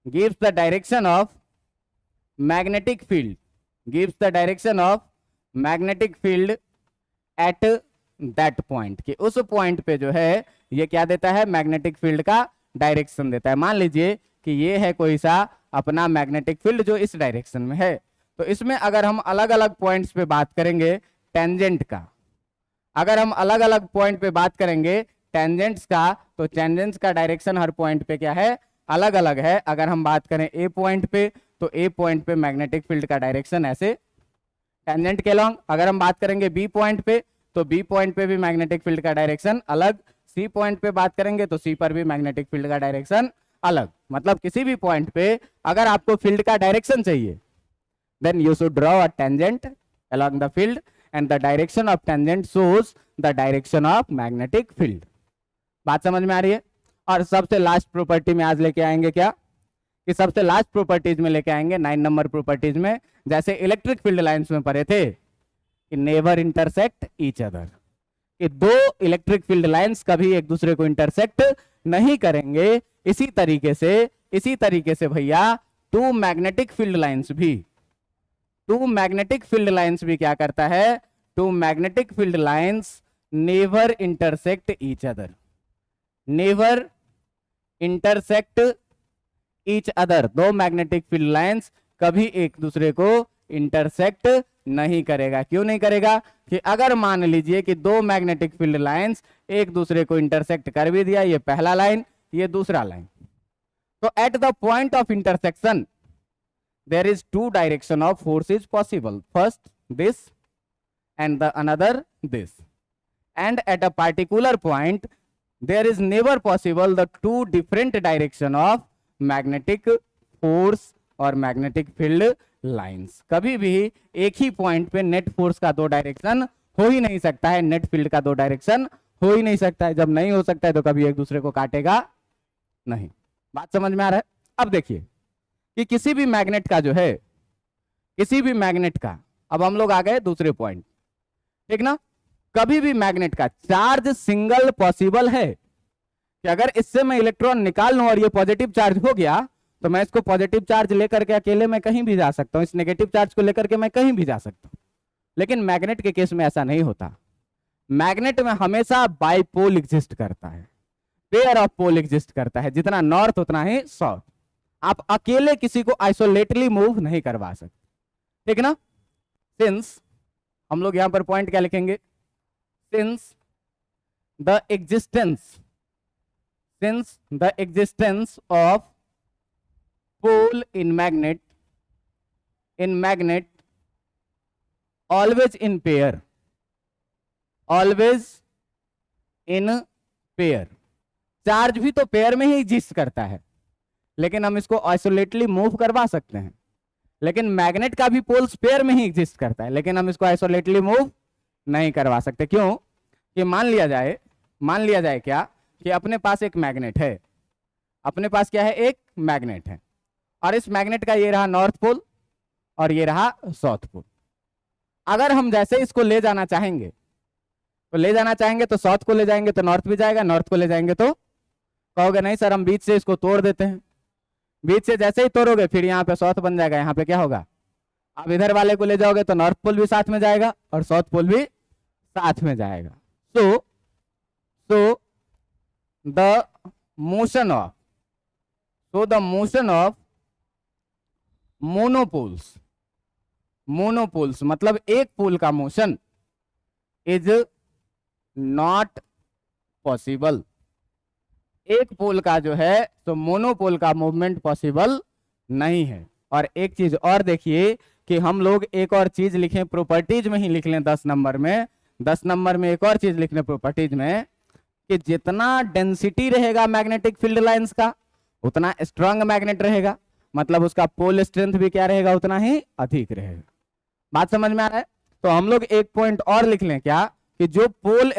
gives the direction of magnetic field, gives the direction of magnetic field at that point, कि उस पॉइंट पे जो है ये क्या देता है, मैग्नेटिक फील्ड का डायरेक्शन देता है। मान लीजिए कि ये है कोई सा अपना मैग्नेटिक फील्ड जो इस डायरेक्शन में है, तो इसमें अगर हम अलग अलग पॉइंट्स पे बात करेंगे टेंजेंट का, अगर हम अलग अलग पॉइंट पे बात करेंगे टेंजेंट्स का, तो टेंजेंट्स का डायरेक्शन हर पॉइंट पे क्या है, अलग अलग है। अगर हम बात करें ए पॉइंट पे, तो ए पॉइंट पे मैग्नेटिक फील्ड का डायरेक्शन ऐसे टेंजेंट के लॉन्ग, अगर हम बात करेंगे बी पॉइंट पे, तो बी पॉइंट पे भी मैग्नेटिक फील्ड का डायरेक्शन अलग, सी पॉइंट पे बात करेंगे तो सी पर भी मैग्नेटिक फील्ड का डायरेक्शन अलग। मतलब किसी भी पॉइंट पे अगर आपको फील्ड का डायरेक्शन चाहिए, then you should draw a tangent along the field and the direction of tangent shows the direction of magnetic field। बात समझ में आ रही है। और सबसे लास्ट प्रॉपर्टी में आज लेके आएंगे क्या, कि सबसे लास्ट प्रॉपर्टीज में लेके आएंगे 9 नंबर प्रॉपर्टीज में, जैसे इलेक्ट्रिक फील्ड लाइंस में पढ़े थे कि नेवर इंटरसेक्ट ईच अदर, कि दो इलेक्ट्रिक फील्ड लाइंस कभी एक दूसरे को इंटरसेक्ट नहीं करेंगे। इसी तरीके से भैया टू मैग्नेटिक फील्ड लाइंस भी, टू मैग्नेटिक फील्ड लाइंस भी क्या करता है, two magnetic field lines never intersect each other, never intersect each other. दो मैग्नेटिक फील्ड लाइंस कभी एक दूसरे को इंटरसेक्ट नहीं करेगा। क्यों नहीं करेगा, कि अगर मान लीजिए कि दो मैग्नेटिक फील्ड लाइंस एक दूसरे को इंटरसेक्ट कर भी दिया, ये पहला लाइन ये दूसरा लाइन, तो at the point of intersection there is two direction of force is possible, first this and the another this, and at a particular point there is never possible the two different direction of magnetic force और magnetic field lines। कभी भी एक ही point पे net force का दो direction हो ही नहीं सकता है, नेट फील्ड का दो डायरेक्शन हो ही नहीं सकता है। जब नहीं हो सकता है तो कभी एक दूसरे को काटेगा नहीं। बात समझ में आ रहा है। अब देखिए कि किसी भी मैग्नेट का जो है, किसी भी मैग्नेट का अब हम लोग आ गए दूसरे पॉइंट, ठीक ना। कभी भी मैग्नेट का चार्ज सिंगल पॉसिबल है कि अगर इससे मैं इलेक्ट्रॉन निकाल लूं और ये पॉजिटिव चार्ज हो गया तो मैं इसको पॉजिटिव चार्ज लेकर के अकेले मैं कहीं भी जा सकता हूं, इस नेगेटिव चार्ज को लेकर के मैं कहीं भी जा सकता हूं। लेकिन मैग्नेट के केस में ऐसा नहीं होता। मैग्नेट में हमेशा बाइपोल एग्जिस्ट करता है, पेयर ऑफ पोल एग्जिस्ट करता है, जितना नॉर्थ उतना ही साउथ। आप अकेले किसी को आइसोलेटली मूव नहीं करवा सकते, ठीक ना। सिंस हम लोग यहां पर पॉइंट क्या लिखेंगे, since the existence of pole in magnet always in pair, always in pair. Charge भी तो पेयर में ही एग्जिस्ट करता है, लेकिन हम इसको आइसोलेटली मूव करवा सकते हैं। लेकिन मैग्नेट का भी पोल्स पेयर में ही एग्जिस्ट करता है, लेकिन हम इसको आइसोलेटली मूव नहीं करवा सकते। क्यों कि मान लिया जाए क्या कि अपने पास एक मैग्नेट है, अपने पास क्या है, एक मैग्नेट है, और इस मैग्नेट का ये रहा नॉर्थ पोल और ये रहा साउथ पोल। अगर हम जैसे इसको ले जाना चाहेंगे तो साउथ को ले जाएंगे तो नॉर्थ भी जाएगा, नॉर्थ को ले जाएंगे तो कहोगे नहीं सर हम बीच से इसको तोड़ देते हैं। बीच से जैसे ही तोड़ोगे फिर यहाँ पे साउथ बन जाएगा, यहाँ पे क्या होगा, अब इधर वाले को ले जाओगे तो नॉर्थ पोल भी साथ में जाएगा और साउथ पोल भी साथ में जाएगा। So the motion of monopoles मतलब एक पोल का मोशन इज नॉट पॉसिबल। एक पोल का जो है तो मोनोपोल का मूवमेंट पॉसिबल नहीं है। और एक चीज और देखिए कि हम लोग एक और चीज लिखें, प्रॉपर्टीज में ही लिख लें 10 नंबर में एक और चीज लिख लें प्रॉपर्टीज में कि जितना डेंसिटी रहेगा मैग्नेटिक फील्ड लाइंस का उतना स्ट्रांग मैग्नेट रहेगा, मतलब उसका पोल स्ट्रेंथ भी क्या रहेगा, उतना ही अधिक रहेगा। बात समझ में आ रहा है। तो हम लोग एक पॉइंट और लिख लें क्या कि जो pole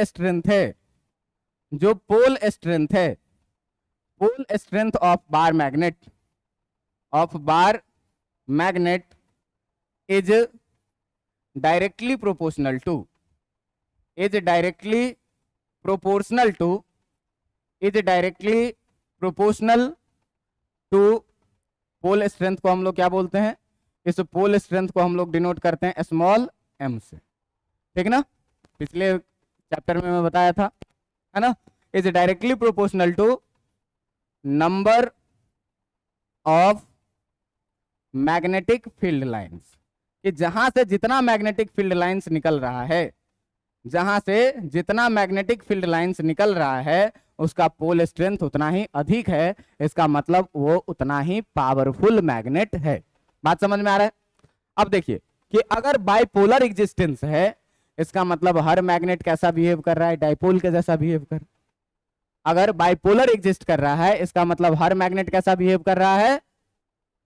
strength of bar magnet is directly proportional to pole strength को हम लोग क्या बोलते हैं, इस पोल स्ट्रेंथ को हम लोग डिनोट करते हैं स्मॉल m से, ठीक ना। पिछले चैप्टर में मैं बताया था, है ना। Is directly proportional to number of magnetic field lines, कि जहां से जितना मैग्नेटिक फील्ड लाइंस निकल रहा है उसका पोल स्ट्रेंथ उतना ही अधिक है। इसका मतलब वो उतना ही पावरफुल मैग्नेट है। बात समझ में आ रहा है। अब देखिए कि अगर बाइपोलर एग्जिस्टेंस है इसका मतलब हर मैग्नेट कैसा बिहेव कर रहा है, डाइपोल के जैसा बिहेव कर। अगर बाइपोलर एग्जिस्ट कर रहा है इसका मतलब हर मैग्नेट कैसा बिहेव कर रहा है,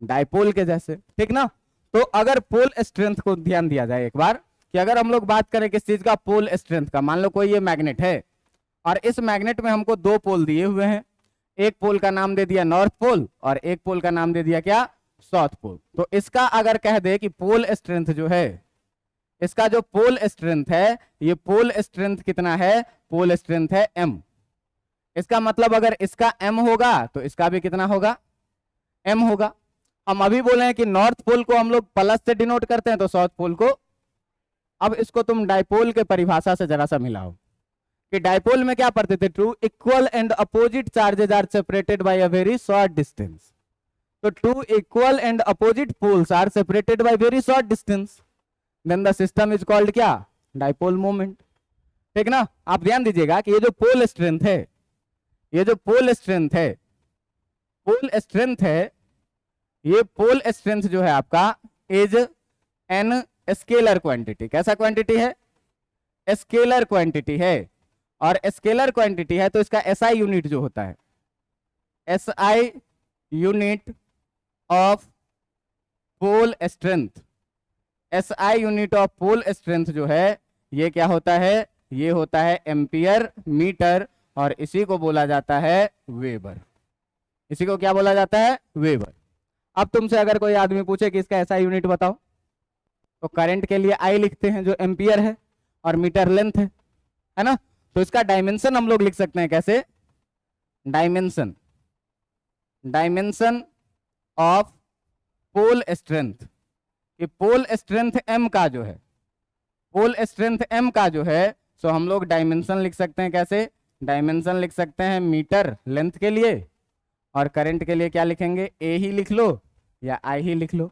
डाइपोल के जैसे, ठीक ना। तो अगर पोल स्ट्रेंथ को ध्यान दिया जाए एक बार कि अगर हम लोग बात करें किस चीज का, पोल स्ट्रेंथ का, मान लो कोई ये मैग्नेट है और इस मैग्नेट में हमको दो पोल दिए हुए हैं, एक पोल का नाम दे दिया नॉर्थ पोल और एक पोल का नाम दे दिया क्या, साउथ पोल। तो इसका अगर कह दे कि पोल स्ट्रेंथ जो है, इसका जो पोल स्ट्रेंथ है, ये पोल स्ट्रेंथ कितना है, पोल स्ट्रेंथ है m। इसका मतलब अगर इसका m होगा तो इसका भी कितना होगा, m होगा। हम अभी बोले हैं कि नॉर्थ पोल को हम लोग प्लस से डिनोट करते हैं तो साउथ पोल को। अब इसको तुम डाइपोल के परिभाषा से जरा सा मिलाओ कि डाइपोल में क्या पढ़ते थे, two equal and opposite charges are separated by a very short distance. तो two equal and opposite poles are separated by very short distance, then the system is called क्या, डाइपोल मोमेंट, ठीक ना। आप ध्यान दीजिएगा कि ये जो पोल स्ट्रेंथ है, ये पोल स्ट्रेंथ जो है आपका इज एन स्केलर क्वांटिटी। कैसा क्वांटिटी है, स्केलर क्वांटिटी है। और स्केलर क्वांटिटी है तो इसका SI यूनिट जो होता है, SI unit of pole strength, SI unit of pole strength जो है ये क्या होता है, ये होता है एम्पियर मीटर, और इसी को बोला जाता है वेबर। इसी को क्या बोला जाता है, वेबर। अब तुमसे अगर कोई आदमी पूछे कि इसका SI यूनिट बताओ तो करंट के लिए आई लिखते हैं जो एम्पियर है और मीटर लेंथ है ना। तो इसका डायमेंशन हम लोग लिख सकते हैं कैसे, dimension, dimension of pole strength, कि पोल स्ट्रेंथ एम का जो है, पोल स्ट्रेंथ एम का जो है, सो हम लोग डायमेंशन लिख सकते हैं कैसे, डायमेंशन लिख सकते हैं मीटर लेंथ के लिए, और करंट के लिए क्या लिखेंगे, ए ही लिख लो या आई ही लिख लो।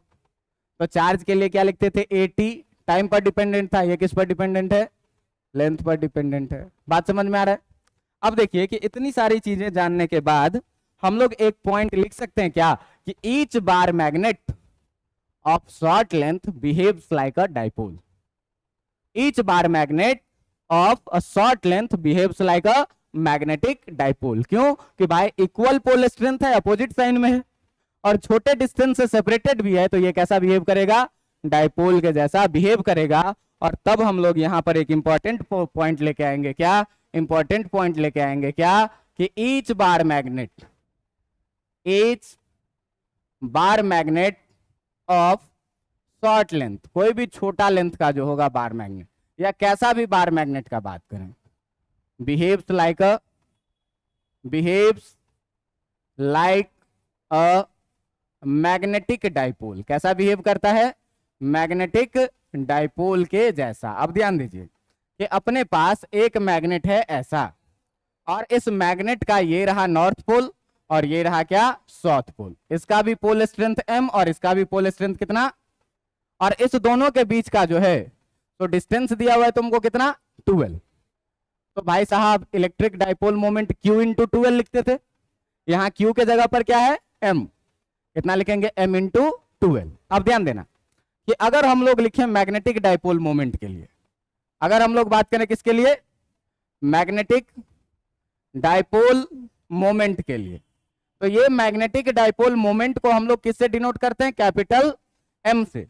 तो चार्ज के लिए क्या लिखते थे, ए टी, टाइम पर डिपेंडेंट था, ये किस पर डिपेंडेंट है, लेंथ पर डिपेंडेंट है। बात समझ में आ रहा है। अब देखिए कि इतनी सारी चीजें जानने के बाद हम लोग एक पॉइंट लिख सकते हैं क्या, कि each bar magnet of short length behaves like a dipole, each bar magnet of a short length behaves like a magnetic dipole. क्यों, कि भाई इक्वल पोल स्ट्रेंथ है, अपोजिट साइन में है, और छोटे डिस्टेंस से सेपरेटेड भी है, तो ये कैसा बिहेव करेगा, डाइपोल के जैसा बिहेव करेगा। और तब हम लोग यहां पर एक इंपॉर्टेंट पॉइंट लेके आएंगे, क्या इंपॉर्टेंट पॉइंट लेके आएंगे, क्या कि each bar magnet, each bar magnet of short length, कोई भी छोटा लेंथ का जो होगा बार मैग्नेट, या कैसा भी बार मैग्नेट का बात करें, behaves like a, behaves like a magnetic dipole, कैसा बिहेव करता है, मैग्नेटिक डाइपोल के जैसा। अब ध्यान दीजिए कि अपने पास एक मैग्नेट है ऐसा, और इस मैग्नेट का ये रहा नॉर्थ पोल और ये रहा क्या, साउथ पोल, इसका भी पोल स्ट्रेंथ m और इसका भी पोल स्ट्रेंथ कितना, और इस दोनों के बीच का जो है तो डिस्टेंस दिया हुआ है तुमको कितना, 12। तो भाई साहब electric dipole moment q into 12 लिखते थे, यहाँ q के जगह पर क्या है m, कितना लिखेंगे, m इंटू 12। अब ध्यान देना कि अगर हम लोग लिखें मैग्नेटिक डाइपोल मोमेंट के लिए, अगर हम लोग बात करें किसके लिए, मैग्नेटिक डाइपोल मोमेंट के लिए, तो ये मैग्नेटिक डाइपोल मोमेंट को हम लोग किससे डिनोट करते हैं, कैपिटल एम से।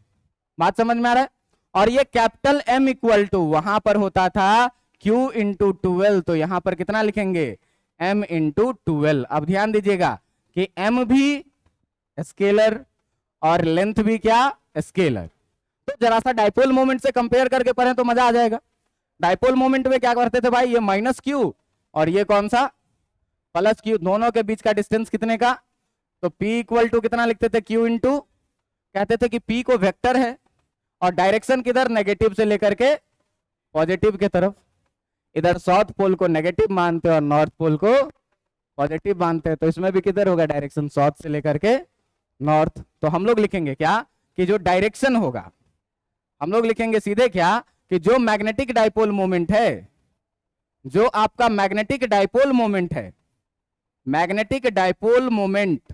बात समझ में आ रहा है। और ये कैपिटल एम इक्वल टू वहां पर होता था Q इंटू 12, तो यहां पर कितना लिखेंगे, M इंटू 12। अब ध्यान दीजिएगा कि M भी स्केलर और लेंथ भी क्या, स्केलर। तो जरा सा डाइपोल मोमेंट से कंपेयर करके पढ़ें तो मजा आ जाएगा। डाइपोल मोमेंट में क्या करते थे भाई, ये माइनस Q और ये कौन सा, प्लस Q, दोनों के बीच का डिस्टेंस कितने का, तो P इक्वल टू कितना लिखते थे, Q इंटू, कहते थे कि P को वेक्टर है और डायरेक्शन किधर, नेगेटिव से लेकर के पॉजिटिव के तरफ। इधर साउथ पोल को नेगेटिव मानते हैं और नॉर्थ पोल को पॉजिटिव मानते हैं, तो इसमें भी किधर होगा डायरेक्शन, साउथ से लेकर के नॉर्थ। तो हम लोग लिखेंगे क्या, कि जो डायरेक्शन होगा, हम लोग लिखेंगे सीधे क्या, कि जो मैग्नेटिक डाइपोल मोमेंट है, जो आपका मैग्नेटिक डाइपोल मोमेंट है, मैग्नेटिक डाइपोल मोमेंट,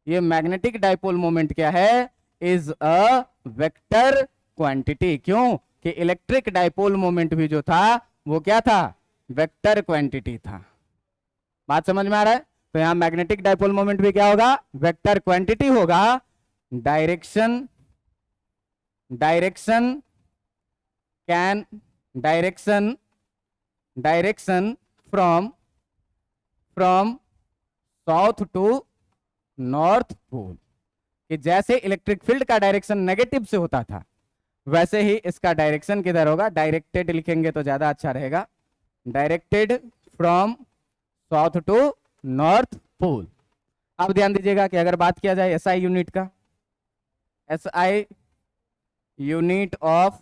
ये मैग्नेटिक डाइपोल मोमेंट क्या है, इज अ वेक्टर क्वांटिटी। क्यों, कि इलेक्ट्रिक डाइपोल मोमेंट भी जो था वो क्या था, वेक्टर क्वांटिटी था। बात समझ में आ रहा है। तो यहां मैग्नेटिक डाइपोल मोमेंट भी क्या होगा, वेक्टर क्वांटिटी होगा। Direction, direction can, direction, direction from south to north pole, कि जैसे इलेक्ट्रिक फील्ड का डायरेक्शन नेगेटिव से होता था, वैसे ही इसका डायरेक्शन किधर होगा, डायरेक्टेड लिखेंगे तो ज्यादा अच्छा रहेगा, directed from south to north pole. अब ध्यान दीजिएगा कि अगर बात किया जाए SI यूनिट का, SI unit of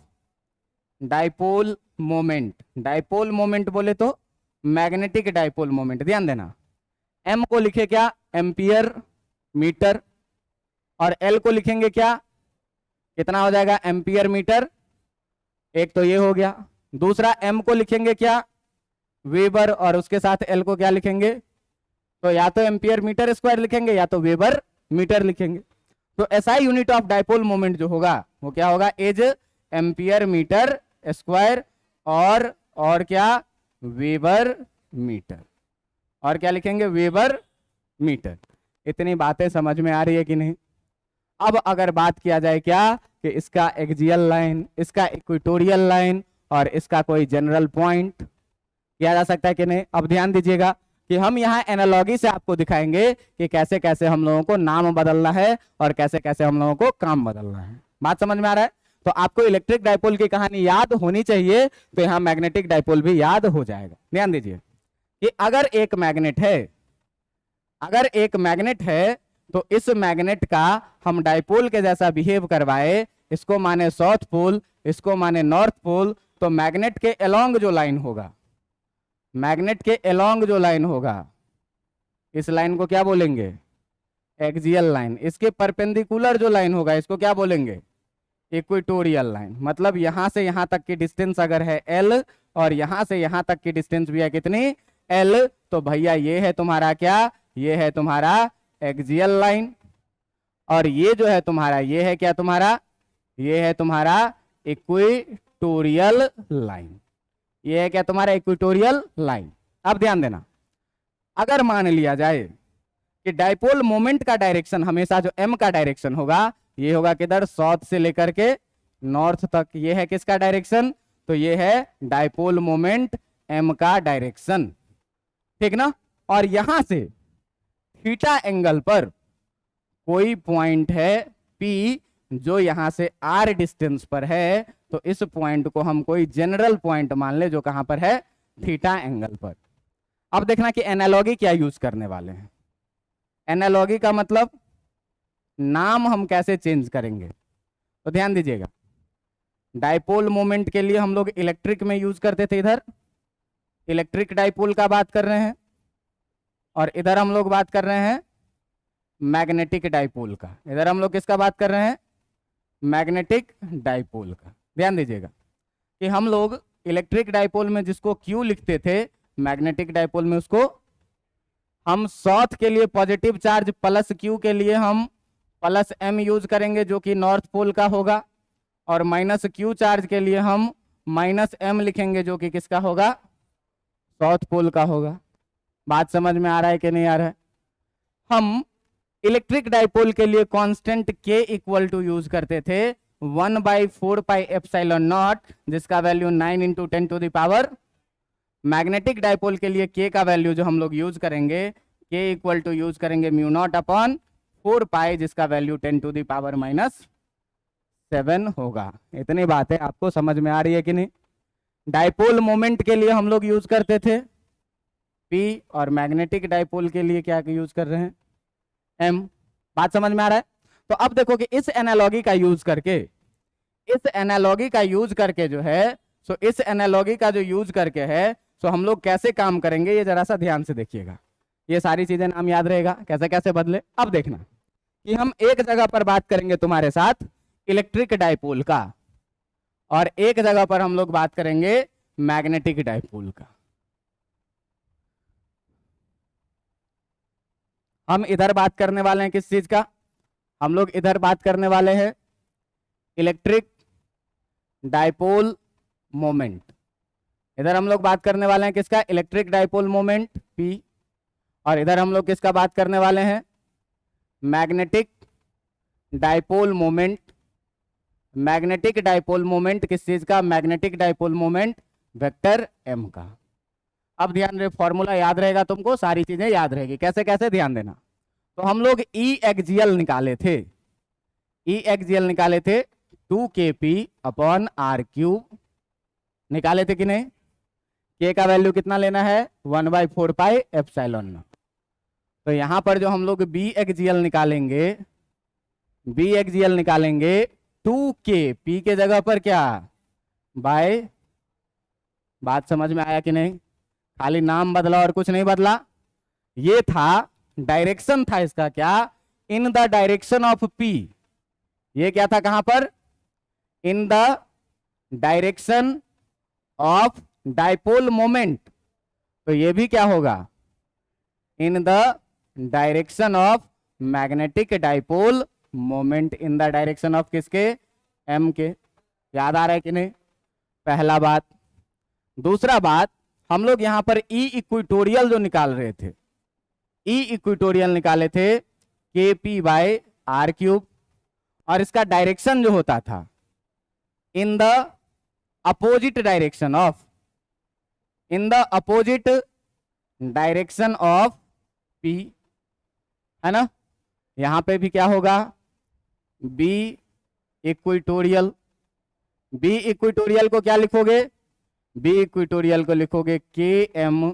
dipole moment, dipole moment बोले तो मैग्नेटिक डाइपोल मोमेंट, ध्यान देना, M को लिखे क्या, एम्पियर मीटर, और L को लिखेंगे क्या, कितना हो जाएगा, एम्पियर मीटर। एक तो ये हो गया। दूसरा M को लिखेंगे क्या, वेबर, और उसके साथ L को क्या लिखेंगे, तो या तो एम्पियर मीटर स्क्वायर लिखेंगे या तो वेबर मीटर लिखेंगे। तो SI unit of dipole moment जो होगा वो क्या होगा, एज एम्पियर मीटर स्क्वायर, और क्या, वेबर मीटर, और क्या लिखेंगे, वेबर मीटर। इतनी बातें समझ में आ रही है कि नहीं। अब अगर बात किया जाए क्या, कि इसका एक्सियल लाइन, इसका इक्वेटोरियल लाइन और इसका कोई जनरल पॉइंट किया जा सकता है कि नहीं। अब ध्यान दीजिएगा कि हम यहाँ एनालॉजी से आपको दिखाएंगे कि कैसे कैसे हम लोगों को नाम बदलना है और कैसे कैसे हम लोगों को काम बदलना है। बात समझ में आ रहा है। तो आपको इलेक्ट्रिक डाइपोल की कहानी याद होनी चाहिए, तो यहां मैग्नेटिक डाइपोल भी याद हो जाएगा। ध्यान दीजिए कि अगर एक मैग्नेट है, अगर एक मैग्नेट है तो इस मैग्नेट का हम डाइपोल के जैसा बिहेव करवाए, इसको माने साउथ पोल, इसको माने नॉर्थ पोल, तो मैग्नेट के अलोंग जो लाइन होगा, मैग्नेट के अलोंग जो लाइन होगा, इस लाइन को क्या बोलेंगे? Axial line. इसके परपेंडिकुलर जो लाइन होगा इसको क्या बोलेंगे? Equatorial line. मतलब यहां से यहां तक की डिस्टेंस अगर है L और यहां से यहां तक की डिस्टेंस भी है कितनी? L, तो भैया ये है तुम्हारा क्या? ये है तुम्हारा एक्सियल लाइन। और ये जो है तुम्हारा, ये है क्या तुम्हारा? ये है तुम्हारा इक्वेटोरियल लाइन। ये है क्या तुम्हारा? Equatorial line. अब ध्यान देना, अगर मान लिया जाए कि डाइपोल मोमेंट का डायरेक्शन हमेशा जो m का डायरेक्शन होगा, ये होगा किधर? साउथ से लेकर के नॉर्थ तक। ये है किसका डायरेक्शन? तो ये है डाइपोल मोमेंट m का डायरेक्शन, ठीक ना? और यहां से थीटा एंगल पर कोई पॉइंट है P जो यहां से r डिस्टेंस पर है, तो इस पॉइंट को हम कोई जनरल पॉइंट मान ले जो कहां पर है? थीटा एंगल पर। अब देखना कि एनालॉगी क्या यूज करने वाले हैं। एनालॉगी का मतलब नाम हम कैसे चेंज करेंगे, तो ध्यान दीजिएगा। डाइपोल मोमेंट के लिए हम लोग इलेक्ट्रिक में यूज करते थे, इधर इलेक्ट्रिक डाइपोल का बात कर रहे हैं, और इधर हम लोग बात कर रहे हैं मैग्नेटिक डाइपोल का। इधर हम लोग किसका बात कर रहे हैं? मैग्नेटिक डाइपोल का। ध्यान दीजिएगा कि हम लोग इलेक्ट्रिक डाइपोल में जिसको Q लिखते थे, मैग्नेटिक डाइपोल में उसको हम साउथ के लिए पॉजिटिव चार्ज प्लस Q के लिए हम प्लस M यूज करेंगे जो कि नॉर्थ पोल का होगा, और माइनस Q चार्ज के लिए हम माइनस M लिखेंगे जो कि किसका होगा? साउथ पोल का होगा। बात समझ में आ रहा है कि नहीं आ रहा है? हम इलेक्ट्रिक डाइपोल के लिए constant K equal to use करते थे 1/4 पाई एप्सिलॉन नॉट, जिसका वैल्यू 9 × 10⁻। मैग्नेटिक डाइपोल के लिए K का वैल्यू जो हम लोग यूज करेंगे, K इक्वल टू यूज करेंगे μ0/4 पाई, जिसका वैल्यू 10⁻7 होगा। इतनी बात है, आपको समझ में आ रही है कि नहीं? डाइपोल मोमेंट के लिए हम लोग यूज करते थे P, और मैग्नेटिक डाइपोल के लिए क्या यूज कर रहे हैं? M। बात समझ में आ रहा है? तो अब देखो कि इस एनालॉगी का यूज करके, इस एनालॉगी का यूज करके जो है, सो इस एनालॉगी का जो यूज करके है, सो हम लोग कैसे काम करेंगे, ये जरा सा ध्यान से देखिएगा। ये सारी चीजें नाम याद रहेगा, कैसे कैसे बदले। अब देखना कि हम एक जगह पर बात करेंगे तुम्हारे साथ इलेक्ट्रिक डाइपोल का, और एक जगह पर हम लोग बात करेंगे मैग्नेटिक डाइपोल का। हम इधर बात करने वाले हैं किस चीज का? हम लोग इधर बात करने वाले हैं इलेक्ट्रिक डाइपोल मोमेंट। इधर हम लोग बात करने वाले हैं किसका? Electric dipole moment P। और इधर हम लोग किसका बात करने वाले हैं? Magnetic dipole moment. Magnetic dipole moment किस चीज का? Magnetic dipole moment vector M का। अब ध्यान रहे, फॉर्मूला याद रहेगा तुमको, सारी चीजें याद रहेगी। कैसे कैसे? ध्यान देना। तो हम लोग E एक्सियल निकाले थे, E एक्सियल निकाले थे 2kp/r³ निकाले थे कि नहीं? K का वैल्यू कितना लेना है? 1/4 पाई एप्सिलॉन। तो यहां पर जो हम लोग B एक्सियल निकालेंगे, B एक्सियल निकालेंगे 2k, P के जगह पर क्या? बाय। बात समझ में आया कि नहीं? खाली नाम बदला और कुछ नहीं बदला। ये था डायरेक्शन, था इसका क्या? In the direction of P। ये क्या था? कहां पर? In the direction of dipole moment. तो ये भी क्या होगा? In the direction of magnetic dipole moment. In the direction of किसके? M के। याद आ रहा है कि नहीं? पहला बात। दूसरा बात, हम लोग यहां पर E इक्वेटोरियल जो निकाल रहे थे, E इक्वेटोरियल निकाले थे kp/r³, और इसका डायरेक्शन जो होता था इन the opposite direction of, in the opposite direction of P, है ना? यहां पे भी क्या होगा? B equatorial. बी इक्वेटोरियल को क्या लिखोगे, बी इक्वेटोरियल को लिखोगे के एम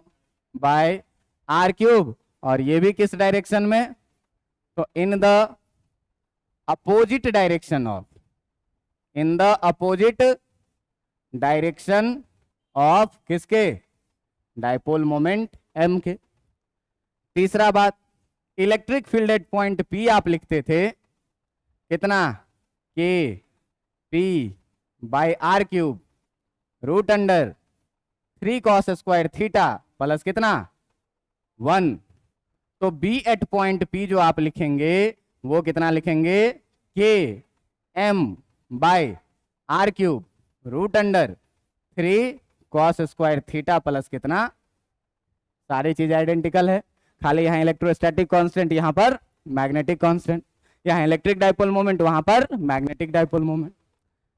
बाय आर क्यूब, और ये भी किस डायरेक्शन में, तो in the opposite direction of, in the opposite direction of किसके, डायपोल मोमेंट एम के। तीसरा बात, electric field at point P आप लिखते थे कितना, K P by R cube root under 3 cos square theta plus कितना 1। तो बी एट पॉइंट पी जो आप लिखेंगे वो कितना लिखेंगे, K M by R cube root under 3 cos square theta plus कितना, सारी चीज आइडेंटिकल है, खाली यहाँ इलेक्ट्रोस्टैटिक कांस्टेंट, यहाँ पर मैग्नेटिक कांस्टेंट, यहाँ इलेक्ट्रिक डाइपोल मोमेंट, वहां पर मैग्नेटिक डाइपोल मोमेंट।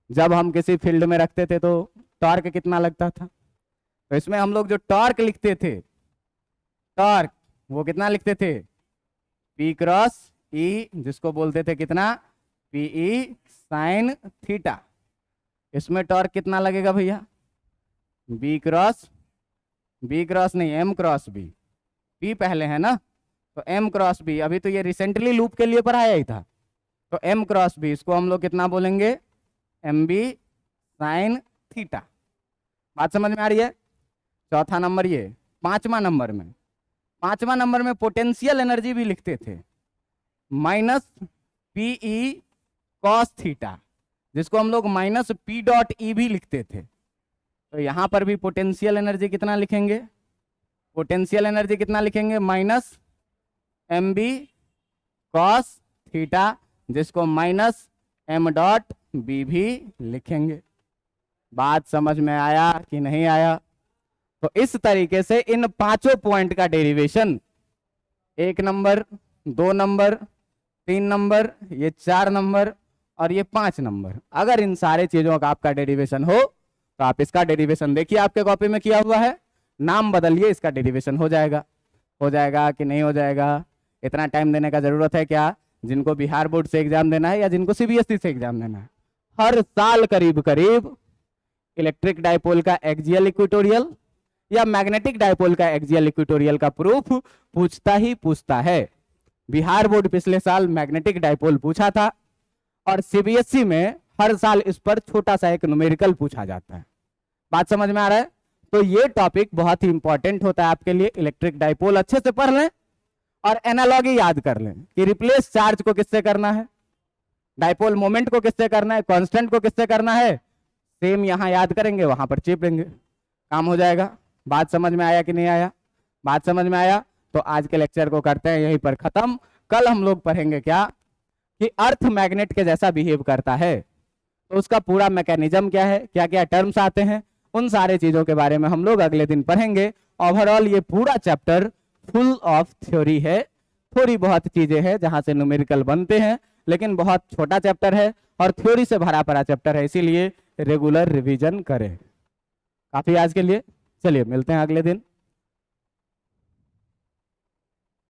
जब हम किसी फील्ड में रखते थे तो टॉर्क कितना लगता था, तो इसमें हम लोग जो टॉर्क लिखते थे, टॉर्क वो कितना लिखते थे, P क्रॉस ई, जिसको बोलते थे कितना, PE साइन थीटा। इसमें टॉर्क कितना लगेगा भैया, B क्रॉस नहीं, M क्रॉस B, P पहले है ना, तो M क्रॉस B, अभी तो ये रिसेंटली लूप के लिए पढ़ाया ही था, तो M क्रॉस B, इसको हम लोग कितना बोलेंगे, MB साइन थीटा। बात समझ में आ रही है। चौथा नंबर ये। पांचवा नंबर में पोटेंशियल एनर्जी भी लिखते थे, माइनस PE कॉस थीटा, जिसको हम लोग माइनस P डॉट ई भी लिखते थे। तो यहां पर भी पोटेंशियल एनर्जी कितना लिखेंगे, पोटेंशियल एनर्जी कितना लिखेंगे, माइनस MB कॉस थीटा, जिसको माइनस M डॉट B भी लिखेंगे। बात समझ में आया कि नहीं आया। तो इस तरीके से इन पांचों पॉइंट का डेरिवेशन, 1 नंबर, 2 नंबर, 3 नंबर, ये 4 नंबर और ये 5 नंबर, अगर इन सारे चीजों का आपका डेरिवेशन हो तो आप इसका डेरिवेशन देखिए, आपके कॉपी में किया हुआ है, नाम बदलिए, इसका डेरिवेशन हो जाएगा कि नहीं हो जाएगा। इतना टाइम देने का जरूरत है क्या, जिनको बिहार बोर्ड से एग्जाम देना है या जिनको CBSE से एग्जाम देना है, हर साल करीब करीब इलेक्ट्रिक डाइपोल का एक्सियल इक्वेटोरियल या मैग्नेटिक डाइपोल का एक्सियल इक्वेटोरियल का प्रूफ पूछता है। बिहार बोर्ड पिछले साल मैग्नेटिक डाइपोल पूछा था और CBSE में हर साल इस पर छोटा सा एक न्यूमेरिकल पूछा जाता है। बात समझ में आ रहा है। तो ये टॉपिक बहुत ही इंपॉर्टेंट होता है आपके लिए। इलेक्ट्रिक डाइपोल अच्छे से पढ़ लें और एनालॉजी याद कर लें कि रिप्लेस चार्ज को किससे करना है, डाइपोल मोमेंट को किससे करना है, कांस्टेंट को किससे करना है, सेम यहां याद करेंगे, वहां पर चिप लेंगे, काम हो जाएगा। बात समझ में आया कि नहीं आया। बात समझ में आया तो आज के लेक्चर को करते हैं यहीं पर खत्म। कल हम लोग पढ़ेंगे क्या कि अर्थ मैग्नेट के जैसा बिहेव करता है, तो उसका पूरा मैकेनिज्म क्या है, क्या क्या टर्म्स आते हैं, उन सारे चीजों के बारे में हम लोग अगले दिन पढ़ेंगे। ओवरऑल ये पूरा चैप्टर फुल ऑफ थ्योरी है, थोड़ी बहुत चीजें हैं जहां से न्यूमेरिकल बनते हैं, लेकिन बहुत छोटा चैप्टर है और थ्योरी से भरा पड़ा चैप्टर है, इसीलिए रेगुलर रिवीजन करें। काफी आज के लिए, चलिए मिलते हैं अगले दिन।